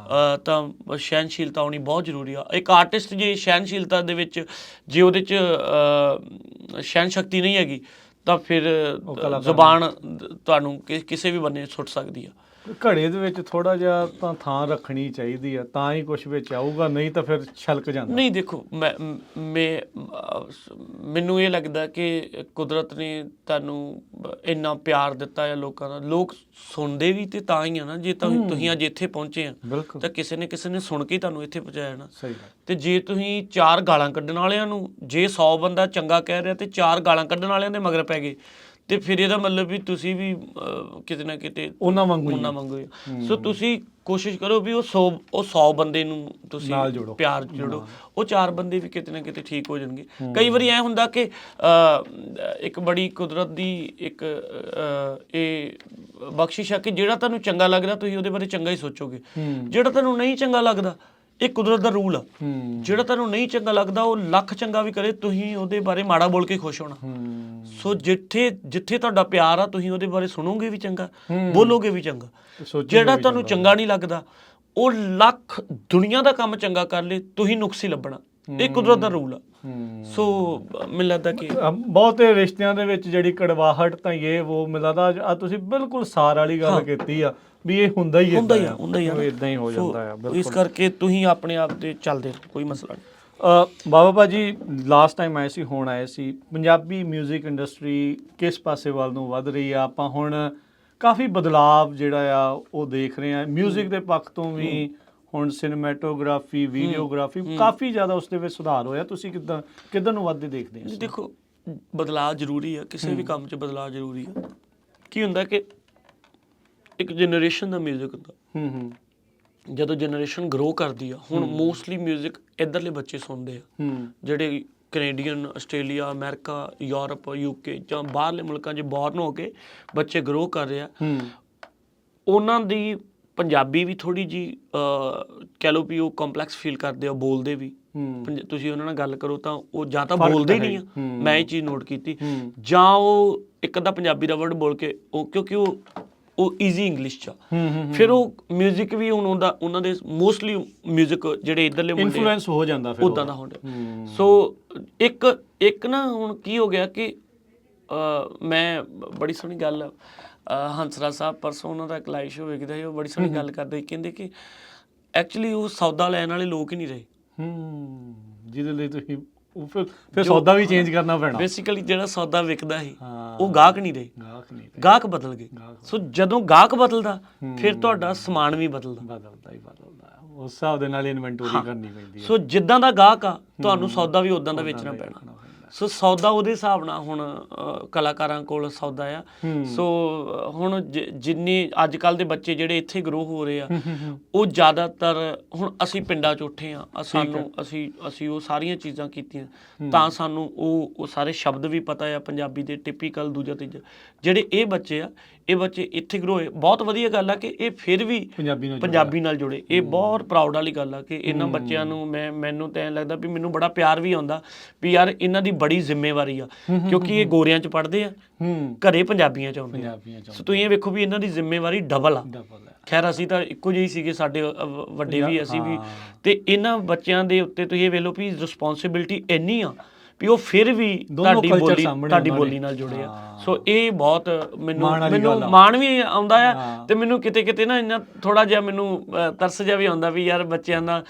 ਤਾਂ ਸਹਿਣਸ਼ੀਲਤਾ ਆਉਣੀ ਬਹੁਤ ਜ਼ਰੂਰੀ ਆ। ਇੱਕ ਆਰਟਿਸਟ ਜੇ ਸਹਿਣਸ਼ੀਲਤਾ ਦੇ ਵਿੱਚ, ਜੇ ਉਹਦੇ 'ਚ ਸਹਿਣ ਸ਼ਕਤੀ ਨਹੀਂ ਹੈਗੀ, ਤਾਂ ਫਿਰ ਜ਼ੁਬਾਨ ਤੁਹਾਨੂੰ ਕਿਸੇ ਵੀ ਬੰਨੇ ਸੁੱਟ ਸਕਦੀ ਆ। ਘੜੇ ਦੇ ਵਿੱਚ ਥੋੜਾ ਜਿਹਾ ਤਾਂ ਥਾਂ ਰੱਖਣੀ ਚਾਹੀਦੀ ਆ, ਤਾਂ ਹੀ ਕੁਛ ਵਿੱਚ ਆਊਗਾ, ਨਹੀਂ ਤਾਂ ਫਿਰ ਛਲਕ ਜਾਂਦਾ। ਨਹੀਂ ਦੇਖੋ, ਮੈਨੂੰ ਇਹ ਲੱਗਦਾ ਕਿ ਕੁਦਰਤ ਨੇ ਤੁਹਾਨੂੰ ਇੰਨਾ ਪਿਆਰ ਦਿੱਤਾ ਆ ਲੋਕਾਂ ਦਾ। ਲੋਕ ਸੁਣਦੇ ਵੀ ਤੇ ਤਾਂ ਹੀ ਆ ਨਾ। ਜੇ ਤੁਸੀਂ ਅੱਜ ਇੱਥੇ ਪਹੁੰਚੇ ਆ, ਤਾਂ ਕਿਸੇ ਨੇ ਸੁਣ ਕੇ ਤੁਹਾਨੂੰ ਇੱਥੇ ਪਹੁੰਚਾਇਆ ਨਾ। ਤੇ ਜੇ ਤੁਸੀਂ 4 ਗਾਲਾਂ ਕੱਢਣ ਵਾਲਿਆਂ ਨੂੰ, ਜੇ 100 ਬੰਦਾ ਚੰਗਾ ਕਹਿ ਰਿਹਾ ਤੇ 4 ਗਾਲਾਂ ਕੱਢਣ ਵਾਲਿਆਂ ਦੇ ਮਗਰ ਪੈ ਗਏ, ਤੇ ਫਿਰ ਇਹਦਾ ਮਤਲਬ ਵੀ ਤੁਸੀਂ ਵੀ ਕਿਤੇ ਨਾ ਕਿਤੇ ਉਹਨਾਂ ਵਾਂਗੂ। ਸੋ ਤੁਸੀਂ ਕੋਸ਼ਿਸ਼ ਕਰੋ ਵੀ ਉਹ 100 ਬੰਦੇ ਨੂੰ ਤੁਸੀਂ ਪਿਆਰ ਜੋੜੋ, ਉਹ 4 ਬੰਦੇ ਵੀ ਕਿਤੇ ਨਾ ਕਿਤੇ ਠੀਕ ਹੋ ਜਾਣਗੇ। ਕਈ ਵਾਰੀ ਐ ਹੁੰਦਾ ਕਿ ਇੱਕ ਬੜੀ ਕੁਦਰਤ ਦੀ ਇੱਕ ਇਹ ਬਖਸ਼ਿਸ਼ ਆ ਕਿ ਜਿਹੜਾ ਤੁਹਾਨੂੰ ਚੰਗਾ ਲੱਗਦਾ ਤੁਸੀਂ ਉਹਦੇ ਬਾਰੇ ਚੰਗਾ ਹੀ ਸੋਚੋਗੇ। ਜਿਹੜਾ ਤੁਹਾਨੂੰ ਨਹੀਂ ਚੰਗਾ ਲੱਗਦਾ, ਇਹ ਕੁਦਰਤ ਦਾ ਰੂਲ ਆ। ਜਿਹੜਾ ਤੁਹਾਨੂੰ ਨਹੀਂ ਚੰਗਾ ਲੱਗਦਾ, ਉਹ ਲੱਖ ਚੰਗਾ ਵੀ ਕਰੇ, ਤੁਸੀਂ ਉਹਦੇ ਬਾਰੇ ਮਾੜਾ ਬੋਲ ਕੇ ਖੁਸ਼ ਹੋਣਾ। ਸੋ ਜਿੱਥੇ ਤੁਹਾਡਾ ਪਿਆਰ ਆ, ਤੁਸੀਂ ਉਹਦੇ ਬਾਰੇ ਸੁਣੋਗੇ ਵੀ ਚੰਗਾ, ਬੋਲੋਗੇ ਵੀ ਚੰਗਾ। ਜਿਹੜਾ ਤੁਹਾਨੂੰ ਚੰਗਾ ਨਹੀਂ ਲੱਗਦਾ, ਉਹ ਲੱਖ ਦੁਨੀਆ ਦਾ ਕੰਮ ਚੰਗਾ ਕਰ ਲੇ, ਤੁਸੀਂ ਨੁਕਸ ਹੀ ਲੱਭਣਾ। ਇਹ ਕੁਦਰਤ ਦਾ ਰੂਲ ਆ। ਸੋ ਮੈਨੂੰ ਲੱਗਦਾ ਕਿ ਬਹੁਤੇ ਰਿਸ਼ਤਿਆਂ ਦੇ ਵਿੱਚ ਜਿਹੜੀ ਕੜਵਾਹਟ ਤਾਂ ਇਹ ਉਹ ਮੈਨੂੰ ਲੱਗਦਾ ਤੁਸੀਂ ਬਿਲਕੁਲ ਸਾਰ ਵਾਲੀ ਗੱਲ ਕੀਤੀ ਆ ਵੀ ਇਹ ਹੁੰਦਾ ਹੀ ਇਦਾਂ ਹੀ ਹੋ ਜਾਂਦਾ ਆ। ਇਸ ਕਰਕੇ ਤੁਸੀਂ ਆਪਣੇ ਆਪ ਤੇ ਚੱਲਦੇ ਰਹੋ, ਕੋਈ ਮਸਲਾ ਨਹੀਂ। ਬਾਬਾ ਭਾਜੀ ਲਾਸਟ ਟਾਈਮ ਆਏ ਸੀ, ਹੁਣ ਆਏ ਸੀ, ਪੰਜਾਬੀ ਮਿਊਜ਼ਿਕ ਇੰਡਸਟਰੀ ਕਿਸ ਪਾਸੇ ਵੱਲ ਨੂੰ ਵੱਧ ਰਹੀ ਆ? ਆਪਾਂ ਹੁਣ ਕਾਫੀ ਬਦਲਾਵ ਜਿਹੜਾ ਆ ਉਹ ਦੇਖ ਰਹੇ ਆ ਮਿਊਜ਼ਿਕ ਦੇ ਪੱਖ ਤੋਂ ਵੀ। ਹੁਣ ਸਿਨੇਮੈਟੋਗ੍ਰਾਫੀ, ਵੀਡੀਓਗ੍ਰਾਫੀ ਕਾਫੀ ਜ਼ਿਆਦਾ ਉਸ ਦੇ ਵਿੱਚ ਸੁਧਾਰ ਹੋਇਆ। ਤੁਸੀਂ ਕਿੱਦਾਂ ਨੂੰ ਵੱਧਦੇ ਦੇਖਦੇ ਹੋ? ਦੇਖੋ, ਬਦਲਾਅ ਜ਼ਰੂਰੀ ਆ, ਕਿਸੇ ਵੀ ਕੰਮ 'ਚ ਬਦਲਾਅ ਜ਼ਰੂਰੀ ਆ। ਕੀ ਹੁੰਦਾ ਕਿ ਇੱਕ ਜਨਰੇਸ਼ਨ ਦਾ ਮਿਊਜ਼ਿਕ ਹੁੰਦਾ, ਜਦੋਂ ਜਨਰੇਸ਼ਨ ਗਰੋ ਕਰਦੀ ਆ, ਹੁਣ ਮੋਸਟਲੀ ਮਿਊਜ਼ਿਕ ਇੱਧਰਲੇ ਬੱਚੇ ਸੁਣਦੇ ਆ, ਜਿਹੜੇ Canadian, Australia, America, Europe, UK ਜਾਂ ਬਾਹਰਲੇ ਮੁਲਕਾਂ 'ਚ ਬੋਰਨ ਹੋ ਕੇ ਬੱਚੇ ਗਰੋ ਕਰ ਰਹੇ ਆ। ਉਹਨਾਂ ਦੀ ਪੰਜਾਬੀ ਵੀ ਥੋੜ੍ਹੀ ਜਿਹੀ ਕਹਿ ਲਓ ਵੀ ਉਹ ਕੰਪਲੈਕਸ ਫੀਲ ਕਰਦੇ ਆ, ਬੋਲਦੇ ਵੀ। ਤੁਸੀਂ ਉਹਨਾਂ ਨਾਲ ਗੱਲ ਕਰੋ ਤਾਂ ਉਹ ਜਾਂ ਤਾਂ ਬੋਲਦੇ ਹੀ ਨਹੀਂ ਆ, ਮੈਂ ਇਹ ਚੀਜ਼ ਨੋਟ ਕੀਤੀ, ਜਾਂ ਉਹ ਇੱਕ ਅੱਧਾ ਪੰਜਾਬੀ ਦਾ ਵਰਡ ਬੋਲ ਕੇ ਕਿਉਂਕਿ ਉਹ ਈਜ਼ੀ ਇੰਗਲਿਸ਼ 'ਚ ਆ, ਫਿਰ ਉਹ ਮਿਊਜ਼ਿਕ ਵੀ ਹੁਣ ਉਹਨਾਂ ਦੇ ਮੋਸਟਲੀ ਮਿਊਜ਼ਿਕ ਜਿਹੜੇ ਇੱਧਰਲੇ ਮੁੰਡੇ ਇਨਫਲੂਐਂਸ ਹੋ ਜਾਂਦਾ, ਫਿਰ ਉੱਦਾਂ ਦਾ ਹੁੰਦਾ। ਸੋ ਇੱਕ ਨਾ ਹੁਣ ਕੀ ਹੋ ਗਿਆ ਕਿ ਮੈਂ ਬੜੀ ਸੋਹਣੀ ਗੱਲ, ਹੰਸਰਾਜ ਸਾਹਿਬ ਪਰਸੋਂ ਉਹਨਾਂ ਦਾ ਇੱਕ ਲਾਈਵ ਸ਼ੋਅ ਵੇਖਦਾ ਸੀ, ਉਹ ਬੜੀ ਸੋਹਣੀ ਗੱਲ ਕਰਦੇ, ਕਹਿੰਦੇ ਕਿ ਐਕਚੁਅਲੀ ਉਹ ਸੌਦਾ ਲੈਣ ਵਾਲੇ ਲੋਕ ਹੀ ਨਹੀਂ ਰਹੇ, ਜਿਹਦੇ ਲਈ ਤੁਸੀਂ ਫਿਰ ਸੌਦਾ ਵੀ ਚੇਂਜ ਕਰਨਾ ਪੈਣਾ। ਬੇਸਿਕਲੀ ਜਿਹੜਾ ਸੌਦਾ ਵਿਕਦਾ ਸੀ, ਉਹ ਗਾਹਕ ਨਹੀਂ ਰਹੇ, ਗਾਹਕ ਬਦਲ ਗਏ। ਸੋ ਜਦੋਂ ਗਾਹਕ ਬਦਲਦਾ, ਫਿਰ ਤੁਹਾਡਾ ਸਮਾਨ ਵੀ ਬਦਲਦਾ ਉਸ ਹਿਸਾਬ ਦੇ ਨਾਲ ਇਨਵੈਂਟਰੀ ਕਰਨੀ ਪੈਂਦੀ ਹੈ। ਸੋ ਜਿੱਦਾਂ ਦਾ ਗਾਹਕ ਆ, ਤੁਹਾਨੂੰ ਸੌਦਾ ਵੀ ਉਦਾਂ ਦਾ ਵੇਚਣਾ ਪੈਣਾ। ਸੋ ਸੌਦਾ ਉਹਦੇ ਹਿਸਾਬ ਨਾਲ ਹੁਣ ਕਲਾਕਾਰਾਂ ਕੋਲ ਸੌਦਾ ਆ। ਸੋ ਹੁਣ ਜਿੰਨੀ ਅੱਜ ਕੱਲ੍ਹ ਦੇ ਬੱਚੇ ਜਿਹੜੇ ਇੱਥੇ ਗਰੋ ਹੋ ਰਹੇ ਆ ਉਹ ਜ਼ਿਆਦਾਤਰ ਹੁਣ ਅਸੀਂ ਪਿੰਡਾਂ 'ਚ ਉੱਠੇ ਆ, ਸਾਨੂੰ ਅਸੀਂ ਉਹ ਸਾਰੀਆਂ ਚੀਜ਼ਾਂ ਕੀਤੀਆਂ ਤਾਂ ਸਾਨੂੰ ਉਹ ਸਾਰੇ ਸ਼ਬਦ ਵੀ ਪਤਾ ਆ ਪੰਜਾਬੀ ਦੇ ਟਿਪੀਕਲ। ਦੂਜਾ ਤੀਜਾ ਜਿਹੜੇ ਇਹ ਬੱਚੇ ਆ, ਇਹ ਬੱਚੇ ਇੱਥੇ ਗਰੋ ਹੋਏ, ਬਹੁਤ ਵਧੀਆ ਗੱਲ ਆ ਕਿ ਇਹ ਫਿਰ ਵੀ ਪੰਜਾਬੀ ਨਾਲ ਜੁੜੇ। ਇਹ ਬਹੁਤ ਪ੍ਰਾਊਡ ਵਾਲੀ ਗੱਲ ਆ ਕਿ ਇਹਨਾਂ ਬੱਚਿਆਂ ਨੂੰ ਮੈਨੂੰ ਤਾਂ ਐਂ ਲੱਗਦਾ ਵੀ ਮੈਨੂੰ ਬੜਾ ਪਿਆਰ ਵੀ ਆਉਂਦਾ ਵੀ ਯਾਰ ਇਹਨਾਂ ਦੀ ਬੜੀ ਜ਼ਿੰਮੇਵਾਰੀ ਆ, ਕਿਉਂਕਿ ਇਹ ਗੋਰਿਆਂ 'ਚ ਪੜ੍ਹਦੇ ਆ, ਘਰੇ ਪੰਜਾਬੀਆਂ 'ਚ ਆਉਂਦੇ ਆ। ਸੋ ਤੁਸੀਂ ਇਹ ਵੇਖੋ ਵੀ ਇਹਨਾਂ ਦੀ ਜ਼ਿੰਮੇਵਾਰੀ ਡਬਲ ਆ। ਖੈਰ ਅਸੀਂ ਤਾਂ ਇੱਕੋ ਜਿਹੇ ਸੀਗੇ, ਸਾਡੇ ਵੱਡੇ ਵੀ ਅਸੀਂ ਵੀ, ਤੇ ਇਹਨਾਂ ਬੱਚਿਆਂ ਦੇ ਉੱਤੇ ਤੁਸੀਂ ਇਹ ਵੇਖ ਲਓ ਵੀ ਰਿਸਪੌਂਸਿਬਿਲਿਟੀ ਇੰਨੀ ਆ ਵੀ ਉਹ ਫਿਰ ਵੀ ਤੁਹਾਡੀ ਬੋਲੀ ਨਾਲ ਜੁੜੇ ਆ। ਸੋ ਇਹ ਬਹੁਤ ਮੈਨੂੰ ਮਾਣ ਵੀ ਆਉਂਦਾ ਆ, ਤੇ ਮੈਨੂੰ ਕਿਤੇ ਕਿਤੇ ਨਾ ਇੰਨਾ ਥੋੜਾ ਜਿਹਾ ਮੈਨੂੰ ਤਰਸ ਜਿਹਾ ਵੀ ਆਉਂਦਾ ਵੀ ਯਾਰ ਬੱਚਿਆਂ ਦਾ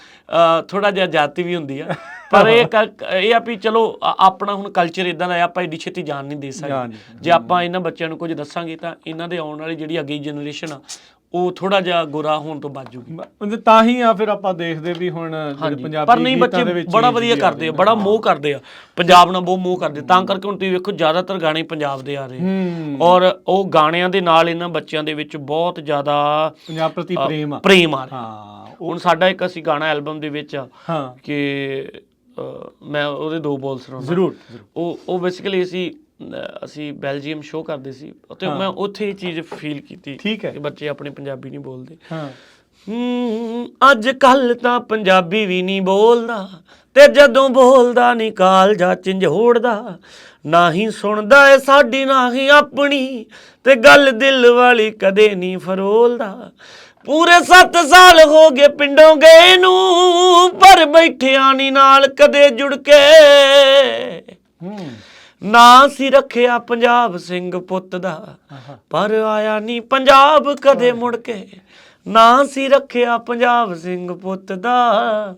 ਥੋੜਾ ਜਿਹਾ ਜਾਤੀ ਵੀ ਹੁੰਦੀ ਆ। ਪਰ ਇਹ ਆ ਵੀ ਚਲੋ ਆਪਣਾ ਹੁਣ ਕਲਚਰ ਇਦਾਂ ਦਾ, ਆਪਾਂ ਐਡੀ ਛੇਤੀ ਜਾਨ ਨਹੀਂ ਦੇ ਸਕਦੇ। ਜੇ ਆਪਾਂ ਇਹਨਾਂ ਬੱਚਿਆਂ ਨੂੰ ਕੁਝ ਦੱਸਾਂਗੇ ਤਾਂ ਇਹਨਾਂ ਦੇ ਆਉਣ ਵਾਲੀ ਜਿਹੜੀ ਅੱਗੇ ਜਨਰੇਸ਼ਨ ਆ ਉਹ ਥੋੜਾ ਜਿਹਾ ਗੋਰਾ ਹੋਣ ਤੋਂ ਬਚ ਜੂਗੀ। ਤਾਂ ਹੀ ਆ ਫਿਰ ਆਪਾਂ ਦੇਖਦੇ ਵੀ ਹੁਣ ਪੰਜਾਬੀ ਪਰ ਨਹੀਂ ਬੱਚੇ ਬੜਾ ਵਧੀਆ ਕਰਦੇ ਆ, ਬੜਾ ਮੋਹ ਕਰਦੇ ਆ ਪੰਜਾਬ ਨਾਲ, ਬਹੁਤ ਮੋਹ ਕਰਦੇ। ਤਾਂ ਕਰਕੇ ਹੁਣ ਤੁਸੀਂ ਵੇਖੋ ਜ਼ਿਆਦਾਤਰ ਗਾਣੇ ਪੰਜਾਬ ਦੇ ਆ ਰਹੇ, ਔਰ ਉਹ ਗਾਣਿਆਂ ਦੇ ਨਾਲ ਇਹਨਾਂ ਬੱਚਿਆਂ ਦੇ ਵਿੱਚ ਬਹੁਤ ਜ਼ਿਆਦਾ ਪੰਜਾਬ ਪ੍ਰਤੀ ਪ੍ਰੇਮ ਆ ਰਿਹਾ। ਹੁਣ ਸਾਡਾ ਇੱਕ ਅਸੀਂ ਗਾਣਾ ਐਲਬਮ ਦੇ ਵਿੱਚ ਆ ਕਿ ਮੈਂ ਉਹਦੇ 2 ਬੋਲ ਸੁਣਾਉਂਦਾ ਜ਼ਰੂਰ। ਉਹ ਬੇਸਿਕਲੀ ਅਸੀਂ ਬੈਲਜੀਅਮ ਸ਼ੋਅ ਕਰਦੇ ਸੀ ਤੇ ਮੈਂ ਉੱਥੇ ਇਹ ਚੀਜ਼ ਫੀਲ ਕੀਤੀ ਕਿ ਬੱਚੇ ਆਪਣੇ ਪੰਜਾਬੀ ਨਹੀਂ ਬੋਲਦੇ। ਅੱਜ ਕੱਲ ਤਾਂ ਪੰਜਾਬੀ ਵੀ ਨਹੀਂ ਬੋਲਦਾ, ਤੇ ਜਦੋਂ ਬੋਲਦਾ ਨੀ ਕਾਲਜਾ ਝੰਜੋੜਦਾ, ਨਾ ਹੀ ਸੁਣਦਾ ਏ ਸਾਡੀ ਨਾ ਹੀ ਆਪਣੀ, ਤੇ ਗੱਲ ਦਿਲ ਵਾਲੀ ਕਦੇ ਨਹੀਂ ਫਰੋਲਦਾ। ਪੂਰੇ 7 ਸਾਲ ਹੋ ਗਏ ਪਿੰਡੋਂ ਗਏ ਨੂੰ, ਪਰ ਬੈਠਿਆ ਨੀ ਨਾਲ ਕਦੇ ਜੁੜ ਕੇ। ਨਾ ਸੀ ਰੱਖਿਆ ਪੰਜਾਬ ਸਿੰਘ ਪੁੱਤ ਦਾ, ਪਰ ਆਇਆ ਨੀ ਪੰਜਾਬ ਕਦੇ ਮੁੜ ਕੇ। ਨਾ ਸੀ ਰੱਖਿਆ ਪੰਜਾਬ ਸਿੰਘ ਪੁੱਤ ਦਾ।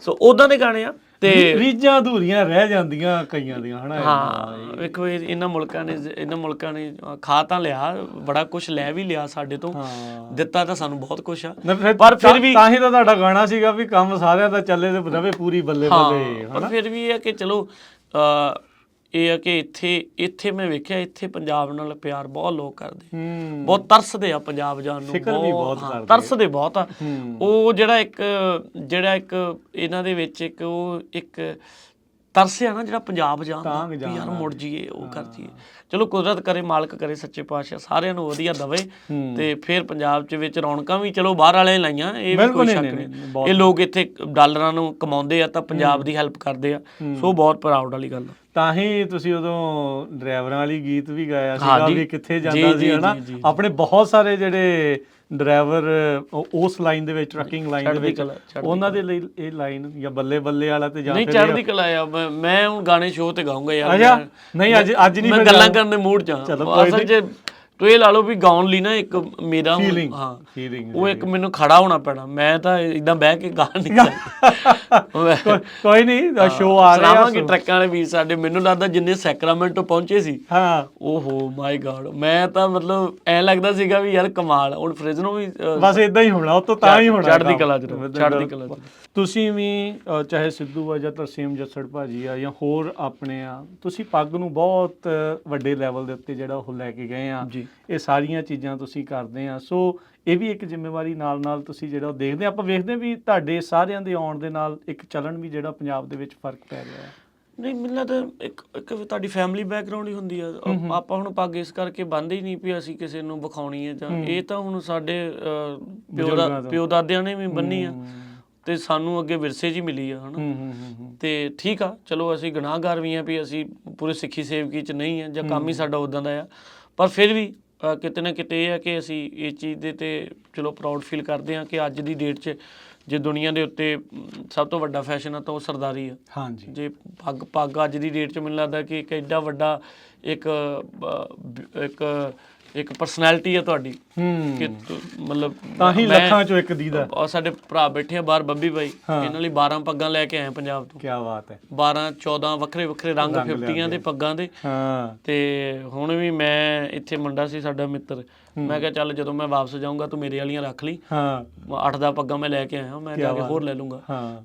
ਸੋ ਉਦਾਂ ਦੇ ਗਾਣੇ ਆ ਤੇ ਰੀਝਾਂ ਅਧੂਰੀਆਂ ਰਹਿ ਜਾਂਦੀਆਂ ਕਈਆਂ ਦੀਆਂ, ਹਨਾ। ਹਾਂ ਵੇਖੋ ਇਹਨਾਂ ਮੁਲਕਾਂ ਨੇ ਖਾ ਤਾਂ ਲਿਆ, ਬੜਾ ਕੁਝ ਲੈ ਵੀ ਲਿਆ ਸਾਡੇ ਤੋਂ, ਦਿੱਤਾ ਤਾਂ ਸਾਨੂੰ ਬਹੁਤ ਕੁਝ ਆ, ਪਰ ਫਿਰ ਵੀ ਤਾਂ ਹੀ ਤਾਂ ਤੁਹਾਡਾ ਗਾਣਾ ਸੀਗਾ ਵੀ ਕੰਮ ਸਾਰਿਆਂ ਦਾ ਚੱਲੇ ਤੇ ਰਵੇ ਪੂਰੀ ਬੱਲੇ ਬੱਲੇ। ਪਰ ਫਿਰ ਵੀ ਇਹ ਆ ਕਿ ਚਲੋ ਇਹ ਆ ਕਿ ਇੱਥੇ ਮੈਂ ਵੇਖਿਆ ਇੱਥੇ ਪੰਜਾਬ ਨਾਲ ਪਿਆਰ ਬਹੁਤ ਲੋਕ ਕਰਦੇ, ਬਹੁਤ ਤਰਸਦੇ ਆ ਪੰਜਾਬ ਜਾਣ ਨੂੰ, ਤਰਸਦੇ ਬਹੁਤ ਆ। ਉਹ ਜਿਹੜਾ ਇੱਕ ਇਹਨਾਂ ਦੇ ਵਿੱਚ ਇੱਕ ਤਰਸ ਆ ਨਾ ਜਿਹੜਾ ਪੰਜਾਬ ਜਾਣ ਦਾ, ਯਾਰ ਮੁੜ ਜੀਏ, ਉਹ ਕਰ ਜੀਏ। ਚਲੋ ਕੁਦਰਤ ਕਰੇ, ਮਾਲਕ ਕਰੇ, ਸੱਚੇ ਪਾਤਸ਼ਾਹ ਸਾਰਿਆਂ ਨੂੰ ਵਧੀਆ ਦਵੇ, ਤੇ ਫਿਰ ਪੰਜਾਬ ਚ ਵਿੱਚ ਰੌਣਕਾਂ ਵੀ ਚਲੋ ਬਾਹਰ ਵਾਲਿਆਂ ਲਾਈਆਂ, ਇਹ ਵੀ ਕੋਈ ਸ਼ੱਕ ਨਹੀਂ। ਇਹ ਲੋਕ ਇੱਥੇ ਡਾਲਰਾਂ ਨੂੰ ਕਮਾਉਂਦੇ ਆ ਤਾਂ ਪੰਜਾਬ ਦੀ ਹੈਲਪ ਕਰਦੇ ਆ, ਸੋ ਬਹੁਤ ਪ੍ਰਾਊਡ ਵਾਲੀ ਗੱਲ। ਤਾਂ ਹੀ ਤੁਸੀਂ ਉਦੋਂ ਡਰਾਈਵਰਾਂ ਵਾਲੀ ਗੀਤ ਵੀ ਗਾਇਆ ਸੀਗਾ ਵੀ ਕਿੱਥੇ ਜਾਂਦਾ ਸੀ, ਹਨਾ। ਆਪਣੇ ਬਹੁਤ ਸਾਰੇ ਜਿਹੜੇ ਡਰਾਈਵਰ ਉਸ ਲਾਈਨ ਦੇ ਵਿੱਚ, ਟਰੱਕਿੰਗ ਲਾਈਨ ਦੇ ਵਿੱਚ, ਉਹਨਾਂ ਦੇ ਲਈ ਇਹ ਲਾਈਨ ਜਾਂ ਬੱਲੇ ਬੱਲੇ ਵਾਲਾ ਤੇ ਜਾਂ ਨਹੀਂ ਚੜ੍ਹਦੀ ਕਲਾ ਆ। ਮੈਂ ਹੁਣ ਗਾਣੇ ਸ਼ੋਅ ਤੇ ਗਾਉਂਗਾ ਯਾਰ। ਨਹੀਂ ਅੱਜ ਨਹੀਂ, ਮੈਂ ਗੱਲਾਂ ਕਰਨ ਦੇ ਮੂਡ ਚ ਆ ਅਸਲ ਚ। ਤੋ ਇਹ ਲਾ ਲਓ ਵੀ ਗਾਉਣ ਲਈ ਨਾ ਇੱਕ ਮੇਰਾ ਉਹ ਇੱਕ ਮੈਨੂੰ ਖੜਾ ਹੋਣਾ ਪੈਣਾ, ਮੈਂ ਤਾਂ ਇਦਾਂ ਬਹਿ ਕੇ ਗਾ ਨਹੀਂ ਸਕਦਾ। ਕੋਈ ਨਹੀਂ, ਸ਼ੋਅ ਆ ਰਿਹਾ ਟਰੱਕਾਂ ਵਾਲੇ ਵੀ ਸਾਡੇ, ਮੈਨੂੰ ਲੱਗਦਾ ਜਿੰਨੇ ਸੈਕਰਾਮੈਂਟੋ ਪਹੁੰਚੇ ਸੀ, ਓਹੋ ਮਾਈ ਗॉड, ਮੈਂ ਤਾਂ ਮਤਲਬ ਐਂ ਲੱਗਦਾ ਸੀਗਾ ਵੀ ਯਾਰ ਕਮਾਲ। ਹੁਣ ਫ੍ਰਿਜਨੋ ਵੀ ਬਸ ਇਦਾਂ ਹੀ ਹੋਣਾ, ਉਹ ਤੋਂ ਤਾਂ ਹੀ ਹੋਣਾ, ਚੜ੍ਹਦੀ ਕਲਾ ਚ। ਤੁਸੀਂ ਵੀ ਚਾਹੇ ਸਿੱਧੂ ਆ ਜਾਂ ਤਰਸੇਮ ਜੱਸੜ ਭਾਜੀ ਆ ਜਾਂ ਹੋਰ ਆਪਣੇ ਆ, ਤੁਸੀਂ ਪੱਗ ਨੂੰ ਬਹੁਤ ਵੱਡੇ ਲੈਵਲ ਦੇ ਉੱਤੇ ਜਿਹੜਾ ਉਹ ਲੈ ਕੇ ਗਏ ਆ। ਇਹ ਸਾਰੀਆਂ ਚੀਜ਼ਾਂ ਤੁਸੀਂ ਕਰਦੇ ਆ, ਸੋ ਇਹ ਵੀ ਇੱਕ ਜ਼ਿੰਮੇਵਾਰੀ ਨਾਲ ਤੁਸੀਂ ਜਿਹੜਾ ਉਹ ਦੇਖਦੇ। ਆਪਾਂ ਵੇਖਦੇ ਵੀ ਤੁਹਾਡੇ ਸਾਰਿਆਂ ਦੇ ਆਉਣ ਦੇ ਨਾਲ ਇੱਕ ਚੱਲਣ ਵੀ ਜਿਹੜਾ ਪੰਜਾਬ ਦੇ ਵਿੱਚ ਫਰਕ ਪੈ ਰਿਹਾ ਹੈ। ਨਹੀਂ ਮੈਨੂੰ ਲੱਗਦਾ ਇੱਕ ਤੁਹਾਡੀ ਫੈਮਿਲੀ ਬੈਕਗਰਾਉਂਡ ਹੀ ਹੁੰਦੀ ਆ। ਆਪਾਂ ਹੁਣ ਪੱਗ ਇਸ ਕਰਕੇ ਬੰਨ੍ਹਦੇ ਹੀ ਨਹੀਂ ਵੀ ਅਸੀਂ ਕਿਸੇ ਨੂੰ ਵਿਖਾਉਣੀ ਹੈ, ਜਾਂ ਇਹ ਤਾਂ ਹੁਣ ਸਾਡੇ ਪਿਓ ਦਾਦਿਆਂ ਨੇ ਵੀ ਬੰਨੀ ਆ ਤੇ ਸਾਨੂੰ ਅੱਗੇ ਵਿਰਸੇ 'ਚ ਹੀ ਮਿਲੀ ਆ, ਹਨਾ। ਤੇ ਠੀਕ ਆ, ਚਲੋ ਅਸੀਂ ਗੁਨਾਹਗਾਰ ਵੀ ਆ ਵੀ ਅਸੀਂ ਪੂਰੇ ਸਿੱਖੀ ਸੇਵਕੀ 'ਚ ਨਹੀਂ ਆ, ਜਾਂ ਕੰਮ ਹੀ ਸਾਡਾ ਉੱਦਾਂ ਦਾ ਆ, ਪਰ ਫਿਰ ਵੀ ਕਿਤੇ ਨਾ ਕਿਤੇ ਇਹ ਆ ਕਿ ਅਸੀਂ ਇਹ ਚੀਜ਼ ਦੇ ਤੇ ਚਲੋ ਪ੍ਰਾਊਡ ਫੀਲ ਕਰਦੇ ਹਾਂ ਕਿ ਅੱਜ ਦੀ ਡੇਟ 'ਚ ਜੇ ਦੁਨੀਆ ਦੇ ਉੱਤੇ ਸਭ ਤੋਂ ਵੱਡਾ ਫੈਸ਼ਨ ਆ ਤਾਂ ਉਹ ਸਰਦਾਰੀ ਆ। ਹਾਂਜੀ, ਜੇ ਪੱਗ ਅੱਜ ਦੀ ਡੇਟ 'ਚ ਮੈਨੂੰ ਲੱਗਦਾ ਕਿ ਇੱਕ ਐਡਾ ਵੱਡਾ ਇੱਕ ਇੱਕ ਪਰਸਨੈਲਿਟੀ ਆ ਤੁਹਾਡੀ ਕਿ ਮਤਲਬ ਤਾਂ ਹੀ ਲੱਖਾਂ ਚੋਂ ਇੱਕ ਦੀਦਾ। ਔਰ ਸਾਡੇ ਭਰਾ ਬੈਠੇ ਆ ਬਾਹਰ ਬੱਬੀ ਬਾਈ, ਇਹਨਾਂ ਲਈ 12 ਪੱਗਾਂ ਲੈ ਕੇ ਆਏ ਪੰਜਾਬ ਤੋਂ। ਕੀ ਬਾਤ ਹੈ। 12 14 ਵੱਖਰੇ ਵੱਖਰੇ ਰੰਗ 50 ਦੇ ਪੱਗਾਂ ਦੇ। ਤੇ ਹੁਣ ਵੀ ਮੈਂ ਇੱਥੇ ਮੁੰਡਾ ਸੀ ਸਾਡਾ ਮਿੱਤਰ, ਮੈਂ ਕਿਹਾ ਚੱਲ ਜਦੋਂ ਮੈਂ ਵਾਪਸ ਜਾਊਂਗਾ ਤੂੰ ਮੇਰੇ ਵਾਲੀਆਂ ਰੱਖ ਲਈ। 8-10 ਪੱਗਾਂ ਮੈਂ ਲੈ ਕੇ ਆਇਆ, ਮੈਂ ਜਾ ਕੇ ਹੋਰ ਲੈ ਲੂੰਗਾ।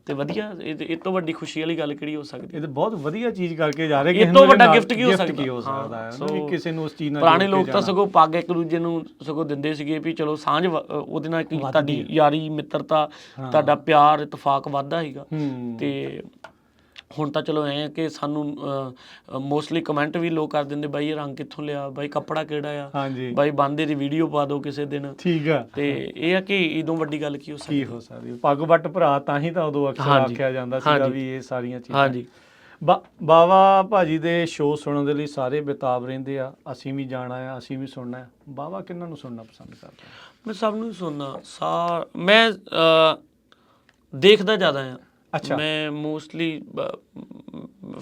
ਤੇ ਵਧੀਆ, ਇਹ ਤੋਂ ਵੱਡੀ ਖੁਸ਼ੀ ਵਾਲੀ ਗੱਲ ਕਿਹੜੀ ਹੋ ਸਕਦੀ? ਇਹ ਤਾਂ ਬਹੁਤ ਵਧੀਆ ਚੀਜ਼ ਕਰਕੇ ਜਾ ਰਹੇ। ਇਹ ਤੋਂ ਵੱਡਾ ਗਿਫਟ ਕੀ ਹੋ ਸਕਦਾ ਹੈ ਕਿਸੇ ਨੂੰ ਉਸ ਚੀਜ਼ ਨਾਲ। ਪੁਰਾਣੇ ਲੋਕ ਤਾਂ ਸਗੋਂ ਪੱਗ ਇੱਕ ਦੂਜੇ ਨੂੰ ਸਗੋਂ ਦਿੰਦੇ ਸੀਗੇ ਵੀ ਚਲੋ ਸਾਂਝ, ਉਹਦੇ ਨਾਲ ਤੁਹਾਡੀ ਯਾਰੀ ਮਿੱਤਰਤਾ, ਤੁਹਾਡਾ ਪਿਆਰ ਇਤਫਾਕ ਵੱਧਦਾ ਸੀਗਾ। ਤੇ ਹੁਣ ਤਾਂ ਚਲੋ ਐਂ ਕਿ ਸਾਨੂੰ ਮੋਸਟਲੀ ਕਮੈਂਟ ਵੀ ਲੋਕ ਕਰ ਦਿੰਦੇ, ਬਾਈ ਇਹ ਰੰਗ ਕਿੱਥੋਂ ਲਿਆ, ਬਾਈ ਕੱਪੜਾ ਕਿਹੜਾ ਆ, ਬਾਈ ਬੰਦੇ ਦੀ ਵੀਡੀਓ ਪਾ ਦਿਓ ਕਿਸੇ ਦਿਨ। ਠੀਕ ਆ। ਤੇ ਇਹ ਆ ਕਿ ਇਦੋਂ ਵੱਡੀ ਗੱਲ ਕੀ ਹੋ ਸਕਦੀ? ਪੱਗ ਵੱਟ ਭਰਾ ਤਾਂ ਹੀ ਤਾਂ ਉਦੋਂ ਅਕਸਰ ਆਖਿਆ ਜਾਂਦਾ ਸੀਗਾ ਵੀ ਇਹ ਸਾਰੀਆਂ ਚੀਜ਼ਾਂ। ਹਾਂਜੀ। ਬਾਵਾ ਭਾਜੀ ਦੇ ਸ਼ੋਅ ਸੁਣਨ ਦੇ ਲਈ ਸਾਰੇ ਬੇਤਾਬ ਰਹਿੰਦੇ ਆ, ਅਸੀਂ ਵੀ ਜਾਣਾ ਆ, ਅਸੀਂ ਵੀ ਸੁਣਨਾ ਆ। ਬਾਵਾ ਕਿਹਨਾਂ ਨੂੰ ਸੁਣਨਾ ਪਸੰਦ ਕਰਦੇ? ਮੈਂ ਸਭ ਨੂੰ ਸੁਣਨਾ। ਮੈਂ ਦੇਖਦਾ ਜ਼ਿਆਦਾ ਆ। ਅੱਛਾ। ਮੈਂ ਮੋਸਟਲੀ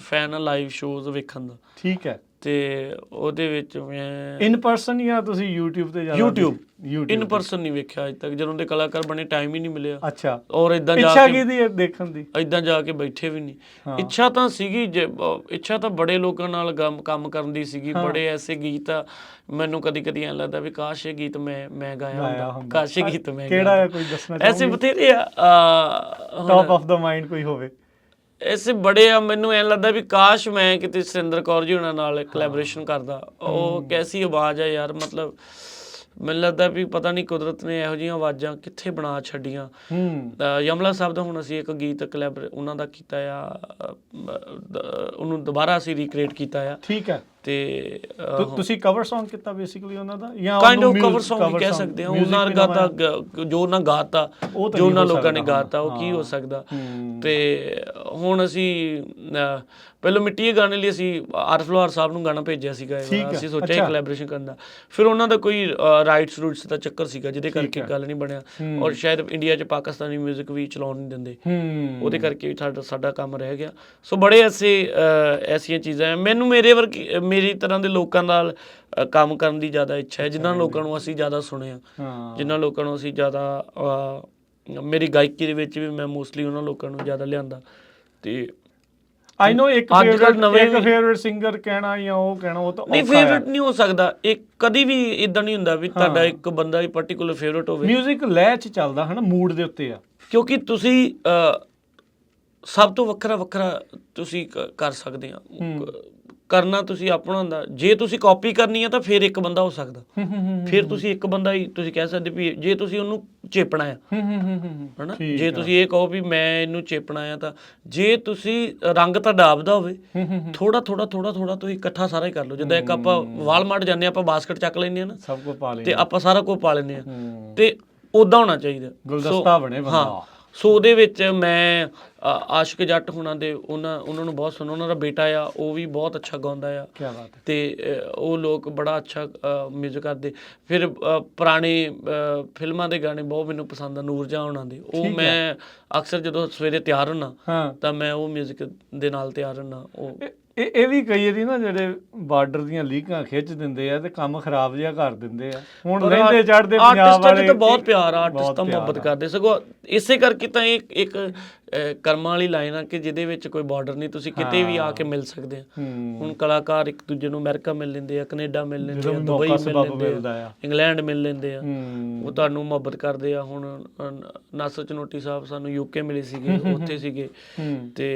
ਫੈਨ ਆ ਲਾਈਵ ਸ਼ੋਜ਼ ਵੇਖਣ ਦਾ। ਠੀਕ ਹੈ। ਤੇ ਉਹਦੇ ਵਿੱਚ ਮੈਂ ਇਨ ਪਰਸਨ ਜਾਂ ਤੁਸੀਂ YouTube ਤੇ ਜ਼ਿਆਦਾ? YouTube ਇਨ ਪਰਸਨ ਨਹੀਂ ਵੇਖਿਆ ਅੱਜ ਤੱਕ, ਜਦੋਂ ਦੇ ਕਲਾਕਾਰ ਬਣੇ ਟਾਈਮ ਹੀ ਨਹੀਂ ਮਿਲਿਆ। ਅੱਛਾ। ਔਰ ਇਦਾਂ ਜਾ ਇੱਛਾ ਕੀ ਦੀ ਦੇਖਣ ਦੀ? ਇਦਾਂ ਜਾ ਕੇ ਬੈਠੇ ਵੀ ਨਹੀਂ। ਇੱਛਾ ਤਾਂ ਸੀਗੀ, ਇੱਛਾ ਤਾਂ ਬੜੇ ਲੋਕਾਂ ਨਾਲ ਕੰਮ ਕਰਨ ਦੀ ਸੀਗੀ। ਬੜੇ ਐਸੇ ਗੀਤ ਆ, ਮੈਨੂੰ ਕਦੀ ਕਦੀ ਐਂ ਲੱਗਦਾ ਵੀ ਕਾਸ਼ ਇਹ ਗੀਤ ਮੈਂ ਗਾਇਆ ਹੁੰਦਾ, ਕਾਸ਼ ਇਹ ਗੀਤ ਮੈਂ। ਕਿਹੜਾ ਹੈ ਕੋਈ ਦੱਸਣਾ ਚਾਹੋਗੇ? ਐਸੇ ਬਥੇਰੇ ਆ, ਟੌਪ ਆਫ ਦਾ ਮਾਈਂਡ ਕੋਈ ਹੋਵੇ? ਐਸੇ ਬੜੇ ਆ। ਮੈਨੂੰ ਐਂ ਲੱਗਦਾ ਵੀ ਕਾਸ਼ ਮੈਂ ਕਿਤੇ ਸੁਰਿੰਦਰ ਕੌਰ ਜੀ ਉਹਨਾਂ ਨਾਲ ਕੋਲੈਬੋਰੇਸ਼ਨ ਕਰਦਾ। ਉਹ ਕੈਸੀ ਆਵਾਜ਼ ਆ ਯਾਰ, ਮਤਲਬ ਮੈਨੂੰ ਲੱਗਦਾ ਵੀ ਪਤਾ ਨਹੀਂ ਕੁਦਰਤ ਨੇ ਇਹੋ ਜਿਹੀਆਂ ਆਵਾਜ਼ਾਂ ਕਿੱਥੇ ਬਣਾ ਛੱਡੀਆਂ। ਯਮਲਾ ਸਾਹਿਬ ਦਾ ਹੁਣ ਅਸੀਂ ਇੱਕ ਗੀਤ ਉਹਨਾਂ ਦਾ ਕੀਤਾ ਆ, ਉਹਨੂੰ ਦੁਬਾਰਾ ਅਸੀਂ ਰੀਕ੍ਰੀਏਟ ਕੀਤਾ ਆ। ਠੀਕ ਹੈ। ਤੇ ਤੁਸੀਂ ਕਵਰ Song ਕੀਤਾ ਬੇਸਿਕਲੀ ਉਹਨਾਂ ਦਾ, ਜਾਂ ਕਾਈਂਡ ਆਫ ਕਵਰ Song ਵੀ ਕਹਿ ਸਕਦੇ ਹਾਂ। ਉਹਨਾਂ ਗਾਤਾ ਜੋ ਉਹਨਾਂ ਗਾਤਾ, ਜੋ ਉਹਨਾਂ ਲੋਕਾਂ ਨੇ ਗਾਤਾ, ਉਹ ਕੀ ਹੋ ਸਕਦਾ। ਤੇ ਹੁਣ ਅਸੀਂ ਪਹਿਲਾਂ ਮਿੱਟੀ ਗਾਣੇ ਲਈ ਅਸੀਂ ਆਰਿਫ ਲੋਹਾਰ ਸਾਹਿਬ ਨੂੰ ਗਾਣਾ ਭੇਜਿਆ ਸੀਗਾ। ਅਸੀਂ ਸੋਚਿਆ ਕੋਲੈਬੋਰੇਸ਼ਨ ਕਰਨ ਦਾ, ਫਿਰ ਉਹਨਾਂ ਦਾ ਕੋਈ ਰਾਈਟਸ ਰੂਟਸ ਦਾ ਚੱਕਰ ਸੀਗਾ ਜਿਹਦੇ ਕਰਕੇ ਗੱਲ ਨਹੀਂ ਬਣਿਆ। ਔਰ ਸ਼ਾਇਦ ਇੰਡੀਆ 'ਚ ਪਾਕਿਸਤਾਨੀ ਮਿਊਜ਼ਿਕ ਵੀ ਚਲਾਉਣ ਨਹੀਂ ਦਿੰਦੇ, ਉਹਦੇ ਕਰਕੇ ਵੀ ਸਾਡਾ ਕੰਮ ਰਹਿ ਗਿਆ। ਸੋ ਬੜੇ ਐਸੀਆਂ ਚੀਜ਼ਾਂ। ਮੈਨੂੰ ਮੇਰੀ ਤਰ੍ਹਾਂ ਦੇ ਲੋਕਾਂ ਨਾਲ ਕੰਮ ਕਰਨ ਦੀ ਜ਼ਿਆਦਾ ਇੱਛਾ ਹੈ, ਜਿਨ੍ਹਾਂ ਲੋਕਾਂ ਨੂੰ ਅਸੀਂ ਜ਼ਿਆਦਾ ਸੁਣਿਆ, ਜਿਨ੍ਹਾਂ ਲੋਕਾਂ ਨੂੰ ਅਸੀਂ ਜ਼ਿਆਦਾ ਮੇਰੀ ਗਾਇਕੀ ਦੇ ਵਿੱਚ ਵੀ ਮੈਂ ਮੋਸਟਲੀ ਉਹਨਾਂ ਲੋਕਾਂ ਨੂੰ ਜ਼ਿਆਦਾ ਲਿਆਂਦਾ। ਤੇ ਆਈ ਨੋ ਇੱਕ ਫੇਵਰਿਟ ਸਿੰਗਰ ਕਹਿਣਾ ਜਾਂ ਉਹ ਕਹਿਣਾ, ਉਹ ਤਾਂ ਨਹੀਂ, ਫੇਵਰਿਟ ਨਹੀਂ ਹੋ ਸਕਦਾ। ਇਹ ਕਦੀ ਵੀ ਇਦਾਂ ਨਹੀਂ ਹੁੰਦਾ ਵੀ ਤੁਹਾਡਾ ਇੱਕ ਬੰਦਾ ਹੀ ਪਾਰਟਿਕੂਲਰ ਫੇਵਰਿਟ ਹੋਵੇ। ਮਿਊਜ਼ਿਕ ਲੈਅ 'ਚ ਚੱਲਦਾ ਹੈ ਨਾ, ਮੂਡ ਦੇ ਉੱਤੇ ਆ। ਕਿਉਂਕਿ ਤੁਸੀਂ ਸਭ ਤੋਂ ਵੱਖਰਾ ਤੁਸੀਂ ਕਰ ਸਕਦੇ ਆ। ਕਰਨਾ ਤੁਸੀਂ ਆਪਣਾ ਹੁੰਦਾ। ਜੇ ਤੁਸੀਂ ਕਾਪੀ ਕਰਨੀ ਆ ਤਾਂ ਫਿਰ ਇੱਕ ਬੰਦਾ ਹੋ ਸਕਦਾ, ਫਿਰ ਤੁਸੀਂ ਇੱਕ ਬੰਦਾ ਹੀ ਤੁਸੀਂ ਕਹਿ ਸਕਦੇ ਵੀ ਜੇ ਤੁਸੀਂ ਉਹਨੂੰ ਚੇਪਣਾ ਆ, ਹਨਾ। ਜੇ ਤੁਸੀਂ ਇਹ ਕਹੋ ਵੀ ਮੈਂ ਇਹਨੂੰ ਚੇਪਣਾ ਆ, ਤਾਂ ਜੇ ਤੁਸੀਂ ਰੰਗ ਤੁਹਾਡਾ ਆਪਦਾ ਹੋਵੇ, ਥੋੜਾ ਤੁਸੀਂ ਇਕੱਠਾ ਸਾਰਾ ਹੀ ਕਰ ਲਓ। ਜਿੱਦਾਂ ਇੱਕ ਆਪਾਂ ਵਾਲਮਾਰਟ ਜਾਂਦੇ, ਆਪਾਂ ਬਾਸਕਟ ਚੱਕ ਲੈਂਦੇ ਆ ਨਾ, ਸਭ ਕੁਝ ਪਾ ਲੈਂਦੇ, ਤੇ ਆਪਾਂ ਸਾਰਾ ਕੁਝ ਪਾ ਲੈਂਦੇ ਆ, ਤੇ ਉਦਾਂ ਹੋਣਾ ਚਾਹੀਦਾ, ਗੁਲਦਸਤਾ ਬਣੇ ਬੰਦਾ। ਸੋ ਉਹਦੇ ਵਿੱਚ ਮੈਂ ਆਸ਼ਿਕ ਜੱਟ ਹੋਣਾ ਦੇ ਉਹਨਾਂ ਨੂੰ ਬਹੁਤ ਸੁਣਨਾ। ਉਹਨਾਂ ਦਾ ਬੇਟਾ ਆ, ਉਹ ਵੀ ਬਹੁਤ ਅੱਛਾ ਗਾਉਂਦਾ ਆ। ਕੀ ਬਾਤ ਹੈ। ਤੇ ਉਹ ਲੋਕ ਬੜਾ ਅੱਛਾ ਮਿਊਜ਼ਿਕ ਕਰਦੇ। ਫਿਰ ਪੁਰਾਣੇ ਫਿਲਮਾਂ ਦੇ ਗਾਣੇ ਬਹੁਤ ਮੈਨੂੰ ਪਸੰਦ ਆ, ਨੂਰ ਜਹਾਂ ਹੋਣਾ ਦੇ। ਉਹ ਮੈਂ ਅਕਸਰ ਜਦੋਂ ਸਵੇਰੇ ਤਿਆਰ ਹੁੰਦਾ ਤਾਂ ਮੈਂ ਉਹ ਮਿਊਜ਼ਿਕ ਦੇ ਨਾਲ ਤਿਆਰ ਹੁੰਦਾ। ਉਹ ਇਹ ਵੀ ਕਈ ਵਾਰੀ ਨਾ ਜਿਹੜੇ ਬਾਰਡਰ ਦੀਆਂ ਲੀਕਾਂ ਖਿੱਚ ਦਿੰਦੇ ਆ ਤੇ ਕੰਮ ਖਰਾਬ ਜਿਹਾ ਕਰ ਦਿੰਦੇ ਆ। ਹੁਣ ਰਹਿੰਦੇ ਚੜ੍ਹਦੇ ਪੰਜਾਬ ਵਾਲੇ ਤਾਂ ਬਹੁਤ ਪਿਆਰ, ਆਰਟਿਸਟ ਤਾਂ ਮੁਹੱਬਤ ਕਰਦੇ। ਸਗੋਂ ਇਸੇ ਕਰਕੇ ਤਾਂ ਇਹ ਇੱਕ ਕਰਮਾਂ ਵਾਲੀ ਲਾਈਨ ਆ ਕਿ ਜਿਹਦੇ ਵਿੱਚ ਕੋਈ ਬਾਰਡਰ ਨਹੀਂ, ਤੁਸੀਂ ਕਿਤੇ ਵੀ ਆ ਕੇ ਮਿਲ ਸਕਦੇ ਆ। ਹੁਣ ਕਲਾਕਾਰ ਇੱਕ ਦੂਜੇ ਨੂੰ ਅਮਰੀਕਾ ਮਿਲ ਲੈਂਦੇ ਆ, ਕੈਨੇਡਾ ਮਿਲ ਲੈਂਦੇ ਆ, ਦੁਬਈ ਮਿਲ ਲੈਂਦੇ ਆ, ਇੰਗਲੈਂਡ ਮਿਲ ਲੈਂਦੇ ਆ। ਉਹ ਤੁਹਾਨੂੰ ਮੁਹੱਬਤ ਕਰਦੇ ਆ। ਹੁਣ ਨਾਸਰ ਚਨੋਟੀ ਸਾਹਿਬ ਸਾਨੂੰ UK ਮਿਲੇ ਸੀਗੇ, ਉੱਥੇ ਸੀਗੇ। ਤੇ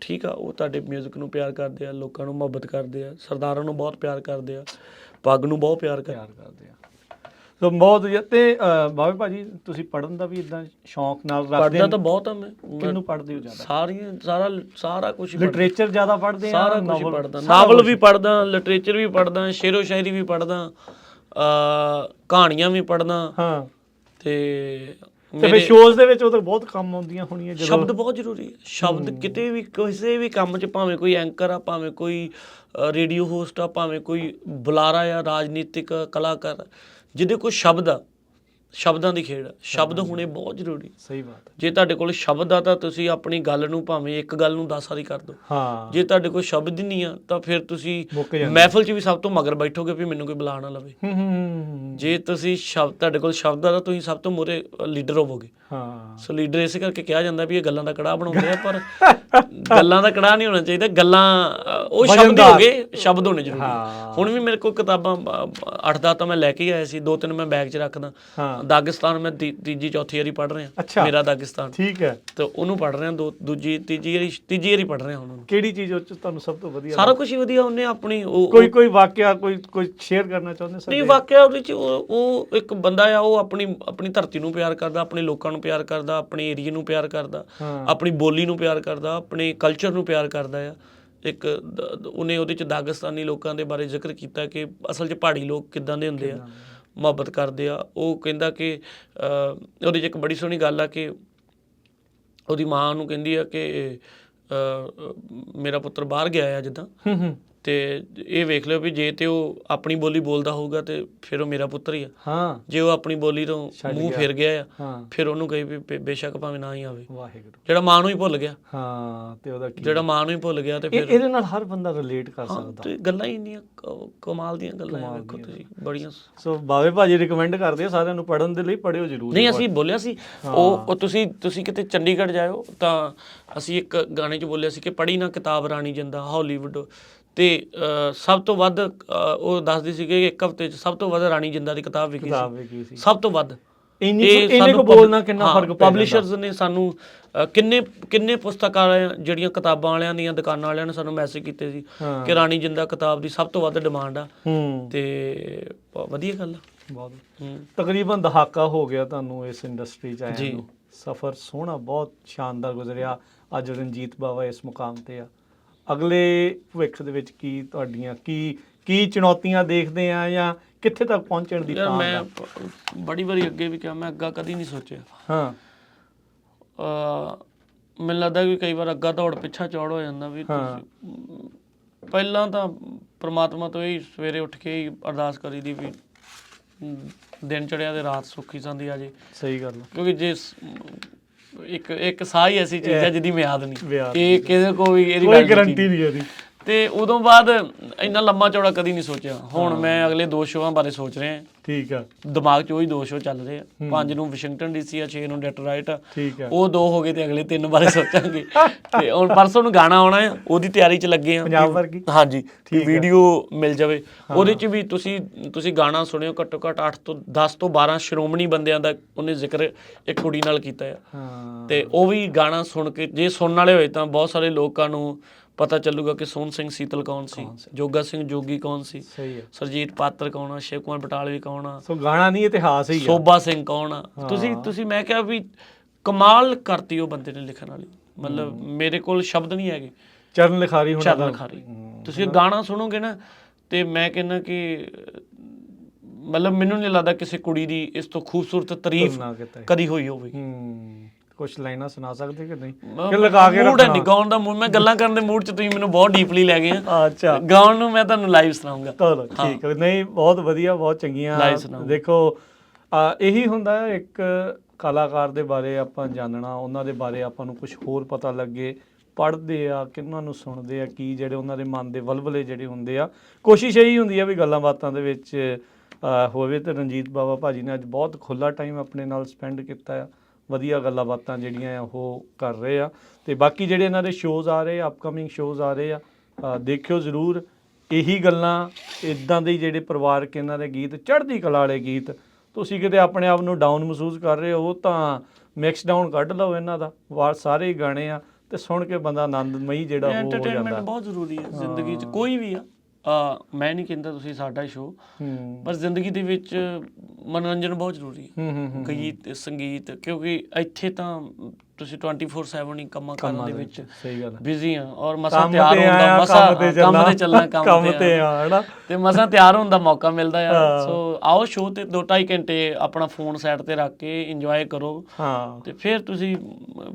ਠੀਕ ਆ, ਉਹ ਤੁਹਾਡੇ ਮਿਊਜ਼ਿਕ ਨੂੰ ਪਿਆਰ ਕਰਦੇ ਆ, ਲੋਕਾਂ ਨੂੰ ਮੁਹੱਬਤ ਕਰਦੇ ਆ, ਸਰਦਾਰਾਂ ਨੂੰ ਬਹੁਤ ਪਿਆਰ ਕਰਦੇ ਆ, ਪੱਗ ਨੂੰ ਬਹੁਤ ਪਿਆਰ ਕਰਦੇ ਆ। ਸੋ ਬਹੁਤ ਵਧੀਆ। ਤੇ ਬਾਵੇ ਭਾਜੀ ਤੁਸੀਂ ਪੜ੍ਹਨ ਦਾ ਵੀ ਇਦਾਂ ਸ਼ੌਂਕ ਨਾਲ ਰੱਖਦੇ? ਪੜ੍ਹਦਾ ਤਾਂ ਬਹੁਤ ਆ ਮੈਂ। ਕਿਹਨੂੰ ਪੜ੍ਹਦੇ ਹੋ ਜ਼ਿਆਦਾ? ਸਾਰਾ ਕੁਝ। ਲਿਟਰੇਚਰ ਜ਼ਿਆਦਾ ਪੜ੍ਹਦੇ ਆ? ਸਾਰਾ ਕੁਝ ਪੜ੍ਹਦਾ, ਨਾਵਲ ਵੀ ਪੜ੍ਹਦਾ, ਲਿਟਰੇਚਰ ਵੀ ਪੜ੍ਹਦਾ, ਸ਼ੇਰੋ ਸ਼ਾਇਰੀ ਵੀ ਪੜ੍ਹਦਾ, ਕਹਾਣੀਆਂ ਵੀ ਪੜ੍ਹਦਾ। ਤੇ ਫਿਰ ਸ਼ੋਜ਼ ਦੇ ਵਿੱਚ ਉਹ ਤਾਂ ਬਹੁਤ ਕੰਮ ਆਉਂਦੀਆਂ ਹੋਣੀਆਂ। ਸ਼ਬਦ ਬਹੁਤ ਜ਼ਰੂਰੀ ਹੈ। ਸ਼ਬਦ ਕਿਤੇ ਵੀ ਕਿਸੇ ਵੀ ਕੰਮ 'ਚ, ਭਾਵੇਂ ਕੋਈ ਐਂਕਰ ਆ, ਭਾਵੇਂ ਕੋਈ ਰੇਡੀਓ ਹੋਸਟ ਆ, ਭਾਵੇਂ ਕੋਈ ਬੁਲਾਰਾ ਆ, ਰਾਜਨੀਤਿਕ ਕਲਾਕਾਰ, ਜਿਹਦੇ ਕੋਲ ਸ਼ਬਦ ਆ, ਸ਼ਬਦਾਂ ਦੀ ਖੇਡ ਆ। ਸ਼ਬਦ ਹੋਣੇ ਬਹੁਤ ਜ਼ਰੂਰੀ। ਸਹੀ ਬਾਤ ਹੈ। ਜੇ ਤੁਹਾਡੇ ਕੋਲ ਸ਼ਬਦ ਆ ਤਾਂ ਤੁਸੀਂ ਆਪਣੀ ਗੱਲ ਨੂੰ ਭਾਵੇਂ ਇੱਕ ਗੱਲ ਨੂੰ 10 ਵਾਰੀ ਕਰ ਦਿਓ। ਹਾਂ, ਜੇ ਤੁਹਾਡੇ ਕੋਲ ਸ਼ਬਦ ਹੀ ਨਹੀਂ ਆ ਤਾਂ ਫਿਰ ਤੁਸੀਂ ਮੁੱਕ ਜਾਂਦੇ। ਮਹਿਫਲ 'ਚ ਵੀ ਸਭ ਤੋਂ ਮਗਰ ਬੈਠੋਗੇ ਵੀ ਮੈਨੂੰ ਕੋਈ ਬੁਲਾ ਨਾ ਲਵੇ। ਜੇ ਤੁਸੀਂ ਤੁਹਾਡੇ ਕੋਲ ਸ਼ਬਦ ਆ ਤਾਂ ਤੁਸੀਂ ਸਭ ਤੋਂ ਮੂਹਰੇ ਲੀਡਰ ਹੋਵੋਗੇ। ਹਾਂ, ਸੋ ਲੀਡਰ ਇਸੇ ਕਰਕੇ ਕਿਹਾ ਜਾਂਦਾ ਵੀ ਇਹ ਗੱਲਾਂ ਦਾ ਕੜਾਹ ਬਣਾਉਂਦੇ ਆ, ਪਰ ਗੱਲਾਂ ਦਾ ਕੜਾਹ ਨਹੀਂ ਹੋਣਾ ਚਾਹੀਦਾ। ਗੱਲਾਂ ਉਹ ਸ਼ਬਦ ਹੀ ਹੋ ਗਏ, ਸ਼ਬਦ ਹੋਣੇ ਜ਼ਰੂਰੀ। ਹੁਣ ਵੀ ਮੇਰੇ ਕੋਲ ਕਿਤਾਬਾਂ 8-10 ਤਾਂ ਮੈਂ ਲੈ ਕੇ ਹੀ ਆਇਆ ਸੀ, 2-3 ਮੈਂ ਬੈਗ 'ਚ ਰੱਖਦਾ। ਦਾਗਿਸਤਾਨ ਮੈਂ ਤੀਜੀ ਚੌਥੀ ਵਾਰੀ ਪੜ੍ਹ ਰਿਹਾ, ਮੇਰਾ ਦਾਗਿਸਤਾਨ। ਠੀਕ ਹੈ। ਤੇ ਉਹਨੂੰ ਪੜ੍ਹ ਰਿਹਾ, ਤੀਜੀ ਵਾਰੀ ਪੜ੍ਹ ਰਿਹਾ ਹੁਣ। ਕਿਹੜੀ ਚੀਜ਼ ਉਹ 'ਚ ਤੁਹਾਨੂੰ ਸਭ ਤੋਂ ਵਧੀਆ? ਸਾਰਾ ਕੁਝ ਹੀ ਵਧੀਆ। ਉਹਨੇ ਆਪਣੀ ਕੋਈ ਵਾਕਿਆ ਕੋਈ ਸ਼ੇਅਰ ਕਰਨਾ ਚਾਹੁੰਦੇ ਸਰ? ਨਹੀਂ, ਵਾਕਿਆ ਉਹਦੇ 'ਚ ਉਹ ਇੱਕ ਬੰਦਾ ਆ, ਉਹ ਆਪਣੀ ਧਰਤੀ ਨੂੰ ਪਿਆਰ ਕਰਦਾ, ਆਪਣੇ ਲੋਕਾਂ ਨੂੰ ਪਿਆਰ ਕਰਦਾ, ਆਪਣੇ ਏਰੀਏ ਨੂੰ ਪਿਆਰ ਕਰਦਾ, ਆਪਣੀ ਬੋਲੀ ਨੂੰ ਪਿਆਰ ਕਰਦਾ, ਆਪਣੇ ਕਲਚਰ ਨੂੰ ਪਿਆਰ ਕਰਦਾ ਆ। ਇੱਕ ਉਹਨੇ ਉਹਦੇ 'ਚ ਦਾਗਿਸਤਾਨੀ ਲੋਕਾਂ ਦੇ ਬਾਰੇ ਜ਼ਿਕਰ ਕੀਤਾ ਕਿ ਅਸਲ 'ਚ ਪਹਾੜੀ ਲੋਕ ਕਿੱਦਾਂ ਦੇ ਹੁੰਦੇ ਆ, ਮੁਹੱਬਤ ਕਰਦੇ ਆ। ਉਹ ਕਹਿੰਦਾ ਕਿ ਉਹਦੇ 'ਚ ਇੱਕ ਬੜੀ ਸੋਹਣੀ ਗੱਲ ਆ ਕਿ ਉਹਦੀ ਮਾਂ ਨੂੰ ਕਹਿੰਦੀ ਆ ਕਿ ਮੇਰਾ ਪੁੱਤਰ ਬਾਹਰ ਗਿਆ ਆ ਜਿੱਦਾਂ, ਤੇ ਇਹ ਵੇਖ ਲਿਓ ਵੀ ਜੇ ਤੇ ਉਹ ਆਪਣੀ ਬੋਲੀ ਬੋਲਦਾ ਹੋਊਗਾ ਤੇ ਫਿਰ ਉਹ ਮੇਰਾ ਪੁੱਤਰ ਹੀ ਆ। ਜੇ ਉਹ ਆਪਣੀ ਬੋਲੀ ਤੋਂ ਮੂੰਹ ਫੇਰ ਗਿਆ ਆ, ਫਿਰ ਉਹਨੂੰ ਕਹੀ ਵੀ ਬੇਸ਼ੱਕ ਭਾਵੇਂ ਨਾ ਹੀ ਆਵੇ। ਜਿਹੜਾ ਮਾਂ ਨੂੰ ਹੀ ਭੁੱਲ ਗਿਆ, ਤੇ ਉਹਦਾ ਜਿਹੜਾ ਮਾਂ ਨੂੰ ਹੀ ਭੁੱਲ ਗਿਆ, ਤੇ ਫਿਰ ਇਹਦੇ ਨਾਲ ਹਰ ਬੰਦਾ ਰਿਲੇਟ ਕਰ ਸਕਦਾ। ਤੇ ਗੱਲਾਂ ਹੀ ਇੰਨੀਆਂ ਕਮਾਲ ਦੀਆਂ ਗੱਲਾਂ ਆ, ਵੇਖੋ ਤੁਸੀਂ, ਬੜੀਆਂ। ਸੋ ਬਾਵੇ ਭਾਜੀ ਰਿਕਮੈਂਡ ਕਰਦੇ ਆ ਸਾਰਿਆਂ ਨੂੰ ਪੜ੍ਹਨ ਦੇ ਲਈ, ਪੜ੍ਹਿਓ ਜ਼ਰੂਰ। ਨਹੀਂ, ਅਸੀਂ ਬੋਲਿਆ ਸੀ ਉਹ ਤੁਸੀਂ ਕਿਤੇ ਚੰਡੀਗੜ੍ਹ ਜਾਇਓ ਤਾਂ ਅਸੀਂ ਇੱਕ ਗਾਣੇ 'ਚ ਬੋਲਿਆ ਸੀ ਕਿ ਪੜ੍ਹੀ ਨਾ ਕਿਤਾਬ ਰਾਣੀ ਜਿੰਦਾ ਹਾਲੀਵੁੱਡ, ਤੇ ਸਭ ਤੋਂ ਵੱਧ ਉਹ ਦੱਸਦੀ ਸੀ ਕਿ ਇੱਕ ਹਫ਼ਤੇ 'ਚ ਸਭ ਤੋਂ ਵੱਧ ਰਾਣੀ ਜਿੰਦਾ ਦੀ ਕਿਤਾਬ ਵਿਕੀ ਸੀ, ਸਭ ਤੋਂ ਵੱਧ। ਇਹਨੇ ਕੋ ਬੋਲਣਾ ਕਿੰਨਾ ਫਰਕ ਪੈ ਪਬਲਿਸ਼ਰਸ ਨੇ ਸਾਨੂੰ ਕਿੰਨੇ ਪੁਸਤਕਾਲਿਆਂ ਜਿਹੜੀਆਂ ਕਿਤਾਬਾਂ ਵਾਲਿਆਂ ਦੀਆਂ ਦੁਕਾਨਾਂ ਵਾਲਿਆਂ ਨੇ ਸਾਨੂੰ ਮੈਸੇਜ ਕੀਤੇ ਸੀ ਕਿ ਰਾਣੀ ਜਿੰਦਾ ਕਿਤਾਬ ਦੀ ਸਭ ਤੋਂ ਵੱਧ ਡਿਮਾਂਡ ਆ। ਤੇ ਵਧੀਆ ਗੱਲ ਆ। ਬਹੁਤ ਤਕਰੀਬਨ ਦਹਾਕਾ ਹੋ ਗਿਆ ਤੁਹਾਨੂੰ ਇਸ ਇੰਡਸਟਰੀ 'ਚ ਆਇਆ ਨੂੰ। ਸਫ਼ਰ ਸੋਹਣਾ, ਬਹੁਤ ਸ਼ਾਨਦਾਰ ਗੁਜ਼ਰਿਆ। ਅੱਜ ਰਣਜੀਤ ਬਾਵਾ ਇਸ ਮੁਕਾਮ 'ਤੇ ਆ। ਅਗਲੇ ਭਵਿੱਖ ਦੇ ਵਿੱਚ ਕੀ ਤੁਹਾਡੀਆਂ ਕੀ ਚੁਣੌਤੀਆਂ ਦੇਖਦੇ ਆ, ਜਾਂ ਕਿੱਥੇ ਤੱਕ ਪਹੁੰਚਣ ਦੀ? ਮੈਂ ਬੜੀ ਵਾਰੀ ਅੱਗੇ ਵੀ ਕਿਹਾ, ਮੈਂ ਅੱਗਾ ਕਦੀ ਨਹੀਂ ਸੋਚਿਆ। ਮੈਨੂੰ ਲੱਗਦਾ ਵੀ ਕਈ ਵਾਰ ਅੱਗਾ ਦੌੜ ਪਿੱਛਾ ਚੌੜ ਹੋ ਜਾਂਦਾ। ਵੀ ਪਹਿਲਾਂ ਤਾਂ ਪ੍ਰਮਾਤਮਾ ਤੋਂ ਇਹ ਸਵੇਰੇ ਉੱਠ ਕੇ ਹੀ ਅਰਦਾਸ ਕਰੀ ਦੀ ਵੀ ਦਿਨ ਚੜਿਆ ਤੇ ਰਾਤ ਸੁੱਖੀ ਸੰਦੀ ਆ ਜੇ। ਸਹੀ ਗੱਲ। ਕਿਉਂਕਿ ਜੇ ਇੱਕ ਸਾਹ ਹੀ ਐਸੀ ਚੀਜ਼ ਹੈ ਜਿਹਦੀ ਮਿਆਦ ਨਹੀਂ, ਇਹ ਕਿਸੇ ਕੋਲ ਵੀ ਇਹਦੀ ਕੋਈ ਗਾਰੰਟੀ ਨਹੀਂ ਇਹਦੀ। ਤੇ ਉਦੋਂ ਬਾਅਦ ਇੰਨਾ ਲੰਮਾ ਚੌੜਾ ਕਦੀ ਨਹੀਂ ਸੋਚਿਆ। ਹੁਣ ਮੈਂ ਅਗਲੇ 2 ਸ਼ੋਆਂ ਬਾਰੇ ਸੋਚ ਰਿਹਾ। ਠੀਕ ਆ। ਦਿਮਾਗ 'ਚ ਉਹੀ 2 ਸ਼ੋ ਚੱਲ ਰਹੇ ਆ। 5 ਨੂੰ ਵਾਸ਼ਿੰਗਟਨ DC ਆ, 6 ਨੂੰ ਡੈਟਰਾਇਟ ਆ। ਠੀਕ ਆ। ਉਹ 2 ਹੋ ਗਏ ਤੇ ਅਗਲੇ 3 ਬਾਰੇ ਸੋਚਾਂਗੇ। ਤੇ ਹੁਣ ਪਰਸੋਂ ਨੂੰ ਗਾਣਾ ਆਉਣਾ ਆ, ਉਹਦੀ ਤਿਆਰੀ 'ਚ ਲੱਗੇ ਆ। ਪੰਜਾਬ ਵਰਗੀ। ਹਾਂਜੀ, ਵੀਡੀਓ ਮਿਲ ਜਾਵੇ ਉਹਦੇ 'ਚ ਵੀ। ਤੁਸੀਂ ਗਾਣਾ ਸੁਣਿਓ, ਘੱਟੋ ਘੱਟ 10 ਤੋਂ 12 ਸ਼੍ਰੋਮਣੀ ਬੰਦਿਆਂ ਦਾ ਉਹਨੇ ਜ਼ਿਕਰ ਇੱਕ ਕੁੜੀ ਨਾਲ ਕੀਤਾ ਆ। ਤੇ ਉਹ ਵੀ ਗਾਣਾ ਸੁਣ ਕੇ ਜੇ ਸੁਣਨ ਵਾਲੇ ਹੋਏ ਤਾਂ ਬਹੁਤ ਸਾਰੇ ਲੋਕਾਂ ਨੂੰ ਪਤਾ ਚੱਲੂਗਾ ਕਿ ਸੋਹਣ ਸਿੰਘ ਸੀਤਲ ਕੌਣ ਸੀ, ਜੋਗਾ ਸਿੰਘ ਜੋਗੀ ਕੌਣ ਸੀ, ਸਰਜੀਤ ਪਾਤਰ ਕੌਣ ਆ, ਸ਼ਿਵ ਕੁਮਾਰ ਬਟਾਲਵੀ ਕੌਣ ਆ। ਸੋ ਗਾਣਾ ਨਹੀਂ, ਇਤਿਹਾਸ ਹੀ ਆ। ਸੋਭਾ ਸਿੰਘ ਕੌਣ ਆ। ਤੁਸੀਂ ਮੈਂ ਕਿਹਾ ਵੀ ਕਮਾਲ ਕਰਤੀ ਉਹ ਬੰਦੇ ਨੇ ਲਿਖਣ ਵਾਲੀ। ਮਤਲਬ ਮੇਰੇ ਕੋਲ ਸ਼ਬਦ ਨਹੀਂ ਹੈਗੇ। ਚਰਨ ਲਿਖਾਰੀ ਹੋਣਾ। ਚਰਨ ਲਿਖਾਰੀ। ਤੁਸੀਂ ਗਾਣਾ ਸੁਣੋਗੇ ਨਾ ਤੇ ਮੈਂ ਕਹਿੰਦਾ ਕਿ ਮਤਲਬ ਮੈਨੂੰ ਨਹੀਂ ਲੱਗਦਾ ਕਿਸੇ ਕੁੜੀ ਦੀ ਇਸ ਤੋਂ ਖੂਬਸੂਰਤ ਤਾਰੀਫ ਕਦੀ ਹੋਈ ਹੋਵੇ। ਕੁਛ ਲਾਈਨਾਂ ਸੁਣਾ ਸਕਦੇ ਕਿ ਨਹੀਂ? ਲਗਾ ਕੇ ਮੂਡ ਨਹੀਂ ਗਾਉਣ ਦਾ। ਮੈਂ ਗੱਲਾਂ ਕਰਨ ਦੇ ਮੂਡ 'ਚ ਤੁਸੀਂ ਮੈਨੂੰ ਬਹੁਤ ਡੀਪਲੀ ਲੈ ਗਏ ਆ। ਅੱਛਾ, ਗਾਉਣ ਨੂੰ ਮੈਂ ਤੁਹਾਨੂੰ ਲਾਈਵ ਸੁਣਾਉਂਗਾ। ਚਲੋ ਠੀਕ ਹੈ। ਨਹੀਂ, ਬਹੁਤ ਵਧੀਆ, ਬਹੁਤ ਚੰਗੀਆਂ। ਦੇਖੋ, ਇਹੀ ਹੁੰਦਾ ਇੱਕ ਕਲਾਕਾਰ ਦੇ ਬਾਰੇ ਆਪਾਂ ਜਾਣਨਾ, ਉਹਨਾਂ ਦੇ ਬਾਰੇ ਆਪਾਂ ਨੂੰ ਕੁਝ ਹੋਰ ਪਤਾ ਲੱਗੇ। ਪੜ੍ਹਦੇ ਆ, ਕਿਹਨਾਂ ਨੂੰ ਸੁਣਦੇ ਆ, ਕੀ ਜਿਹੜੇ ਉਹਨਾਂ ਦੇ ਮਨ ਦੇ ਵਲਵਲੇ ਜਿਹੜੇ ਹੁੰਦੇ ਆ। ਕੋਸ਼ਿਸ਼ ਇਹੀ ਹੁੰਦੀ ਆ ਵੀ ਗੱਲਾਂ ਬਾਤਾਂ ਦੇ ਵਿੱਚ ਹੋਵੇ। ਤੇ ਰਣਜੀਤ ਬਾਵਾ ਭਾਜੀ ਨੇ ਅੱਜ ਬਹੁਤ ਖੁੱਲ੍ਹਾ ਟਾਈਮ ਆਪਣੇ ਨਾਲ ਸਪੈਂਡ ਕੀਤਾ ਆ। ਵਧੀਆ ਗੱਲਾਂ ਬਾਤਾਂ ਜਿਹੜੀਆਂ ਆ ਉਹ ਕਰ ਰਹੇ ਆ। ਤੇ ਬਾਕੀ ਜਿਹੜੇ ਇਹਨਾਂ ਦੇ ਸ਼ੋਜ਼ ਆ ਰਹੇ, ਅਪਕਮਿੰਗ ਸ਼ੋਜ਼ ਆ ਰਹੇ ਆ, ਦੇਖਿਓ ਜ਼ਰੂਰ। ਇਹੀ ਗੱਲਾਂ ਇੱਦਾਂ ਦੇ ਜਿਹੜੇ ਪਰਿਵਾਰਕ ਇਹਨਾਂ ਦੇ ਗੀਤ, ਚੜ੍ਹਦੀ ਕਲਾ ਵਾਲੇ ਗੀਤ। ਤੁਸੀਂ ਕਿਤੇ ਆਪਣੇ ਆਪ ਨੂੰ ਡਾਊਨ ਮਹਿਸੂਸ ਕਰ ਰਹੇ ਹੋ ਤਾਂ ਮਿਕਸ ਡਾਊਨ ਕੱਢ ਲਓ ਇਹਨਾਂ ਦਾ। ਸਾਰੇ ਹੀ ਗਾਣੇ ਆ ਤੇ ਸੁਣ ਕੇ ਬੰਦਾ ਆਨੰਦਮਈ ਜਿਹੜਾ ਉਹ ਹੋ ਜਾਂਦਾ। ਐਂਟਰਟੇਨਮੈਂਟ ਬਹੁਤ ਜ਼ਰੂਰੀ ਹੈ ਜ਼ਿੰਦਗੀ 'ਚ, ਕੋਈ ਵੀ ਆ। ਮੈਂ ਨਹੀਂ ਕਹਿੰਦਾ ਤੁਸੀਂ ਸਾਡਾ ਸ਼ੋਅ, ਪਰ ਜ਼ਿੰਦਗੀ ਦੇ ਵਿੱਚ ਮਨੋਰੰਜਨ ਬਹੁਤ ਜ਼ਰੂਰੀ ਹੈ। ਗੀਤ, ਸੰਗੀਤ, ਕਿਉਂਕਿ ਇੱਥੇ ਤਾਂ ਤੁਸੀਂ 24/7 ਹੀ ਕੰਮਾਂ ਕਾਰਾਂ ਦੇ ਵਿੱਚ ਸਹੀ ਗੱਲ ਬਿਜ਼ੀ ਆ ਔਰ ਮਸਾਂ ਤਿਆਰ ਹੋਣ ਦਾ ਮਸਾਂ ਕੰਮ ਤੇ ਚੱਲਣਾ ਕੰਮ ਤੇ ਆ ਹਨਾ ਤੇ ਮਸਾਂ ਤਿਆਰ ਹੋਣ ਦਾ ਮੌਕਾ ਮਿਲਦਾ ਆ। ਸੋ ਆਓ ਸ਼ੋਅ ਤੇ 2-2.5 ਘੰਟੇ ਆਪਣਾ ਫੋਨ ਸਾਈਡ ਤੇ ਰੱਖ ਕੇ ਇੰਜੋਏ ਕਰੋ। ਹਾਂ ਤੇ ਫਿਰ ਤੁਸੀਂ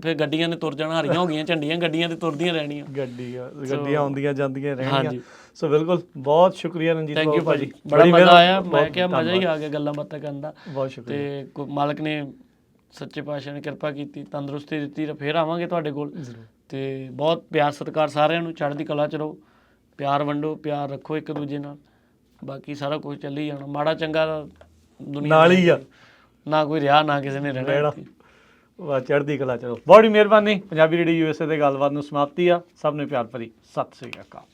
ਫਿਰ ਗੱਡੀਆਂ ਨੇ ਤੁਰ ਜਾਣਾ, ਹਰੀਆਂ ਹੋ ਗਈਆਂ ਝੰਡੀਆਂ, ਗੱਡੀਆਂ ਤੇ ਤੁਰਦੀਆਂ ਰਹਿਣੀਆਂ, ਗੱਡੀਆਂ ਆਉਂਦੀਆਂ ਜਾਂਦੀਆਂ ਰਹਿਣਗੀਆਂ। ਸੋ ਬਿਲਕੁਲ ਬਹੁਤ ਸ਼ੁਕਰੀਆ ਰਣਜੀਤ ਥੈਂਕ ਯੂ ਬਾਵਾ ਭਾਜੀ, ਬੜਾ ਮਜ਼ਾ ਆਇਆ। ਮੈਂ ਕਿਹਾ ਮਜ਼ਾ ਹੀ ਆ ਗਿਆ ਗੱਲਾਂ ਬਾਤਾਂ ਕਰਨ ਦਾ। ਬਹੁਤ ਸ਼ੁਕਰੀਆ। ਤੇ ਮਾਲਕ ਨੇ ਸੱਚੇ ਪਾਤਸ਼ਾਹ ਨੇ ਕਿਰਪਾ ਕੀਤੀ, ਤੰਦਰੁਸਤੀ ਦਿੱਤੀ ਤਾਂ ਫਿਰ ਆਵਾਂਗੇ ਤੁਹਾਡੇ ਕੋਲ। ਤੇ ਬਹੁਤ ਪਿਆਰ ਸਤਿਕਾਰ ਸਾਰਿਆਂ ਨੂੰ, ਚੜ੍ਹਦੀ ਕਲਾ ਚ ਰਹੋ, ਪਿਆਰ ਵੰਡੋ, ਪਿਆਰ ਰੱਖੋ ਇੱਕ ਦੂਜੇ ਨਾਲ, ਬਾਕੀ ਸਾਰਾ ਕੁਝ ਚੱਲੀ ਜਾਣਾ। ਮਾੜਾ ਚੰਗਾ ਦੁਨੀਆ ਨਾਲ ਹੀ ਆ, ਨਾ ਕੋਈ ਰਿਹਾ ਨਾ ਕਿਸੇ ਨੇ ਰਹਿਣਾ। ਵਾਹ ਚੜ੍ਹਦੀ ਕਲਾ ਚਲੋ। ਬੜੀ ਮਿਹਰਬਾਨੀ। ਪੰਜਾਬੀ ਰੇਡੀਓ USA ਦੇ ਗੱਲਬਾਤ ਨੂੰ ਸਮਾਪਤੀ ਆ। ਸਭ ਨੂੰ ਪਿਆਰ ਭਰੀ ਸਤਿ ਸ੍ਰੀ ਅਕਾਲ।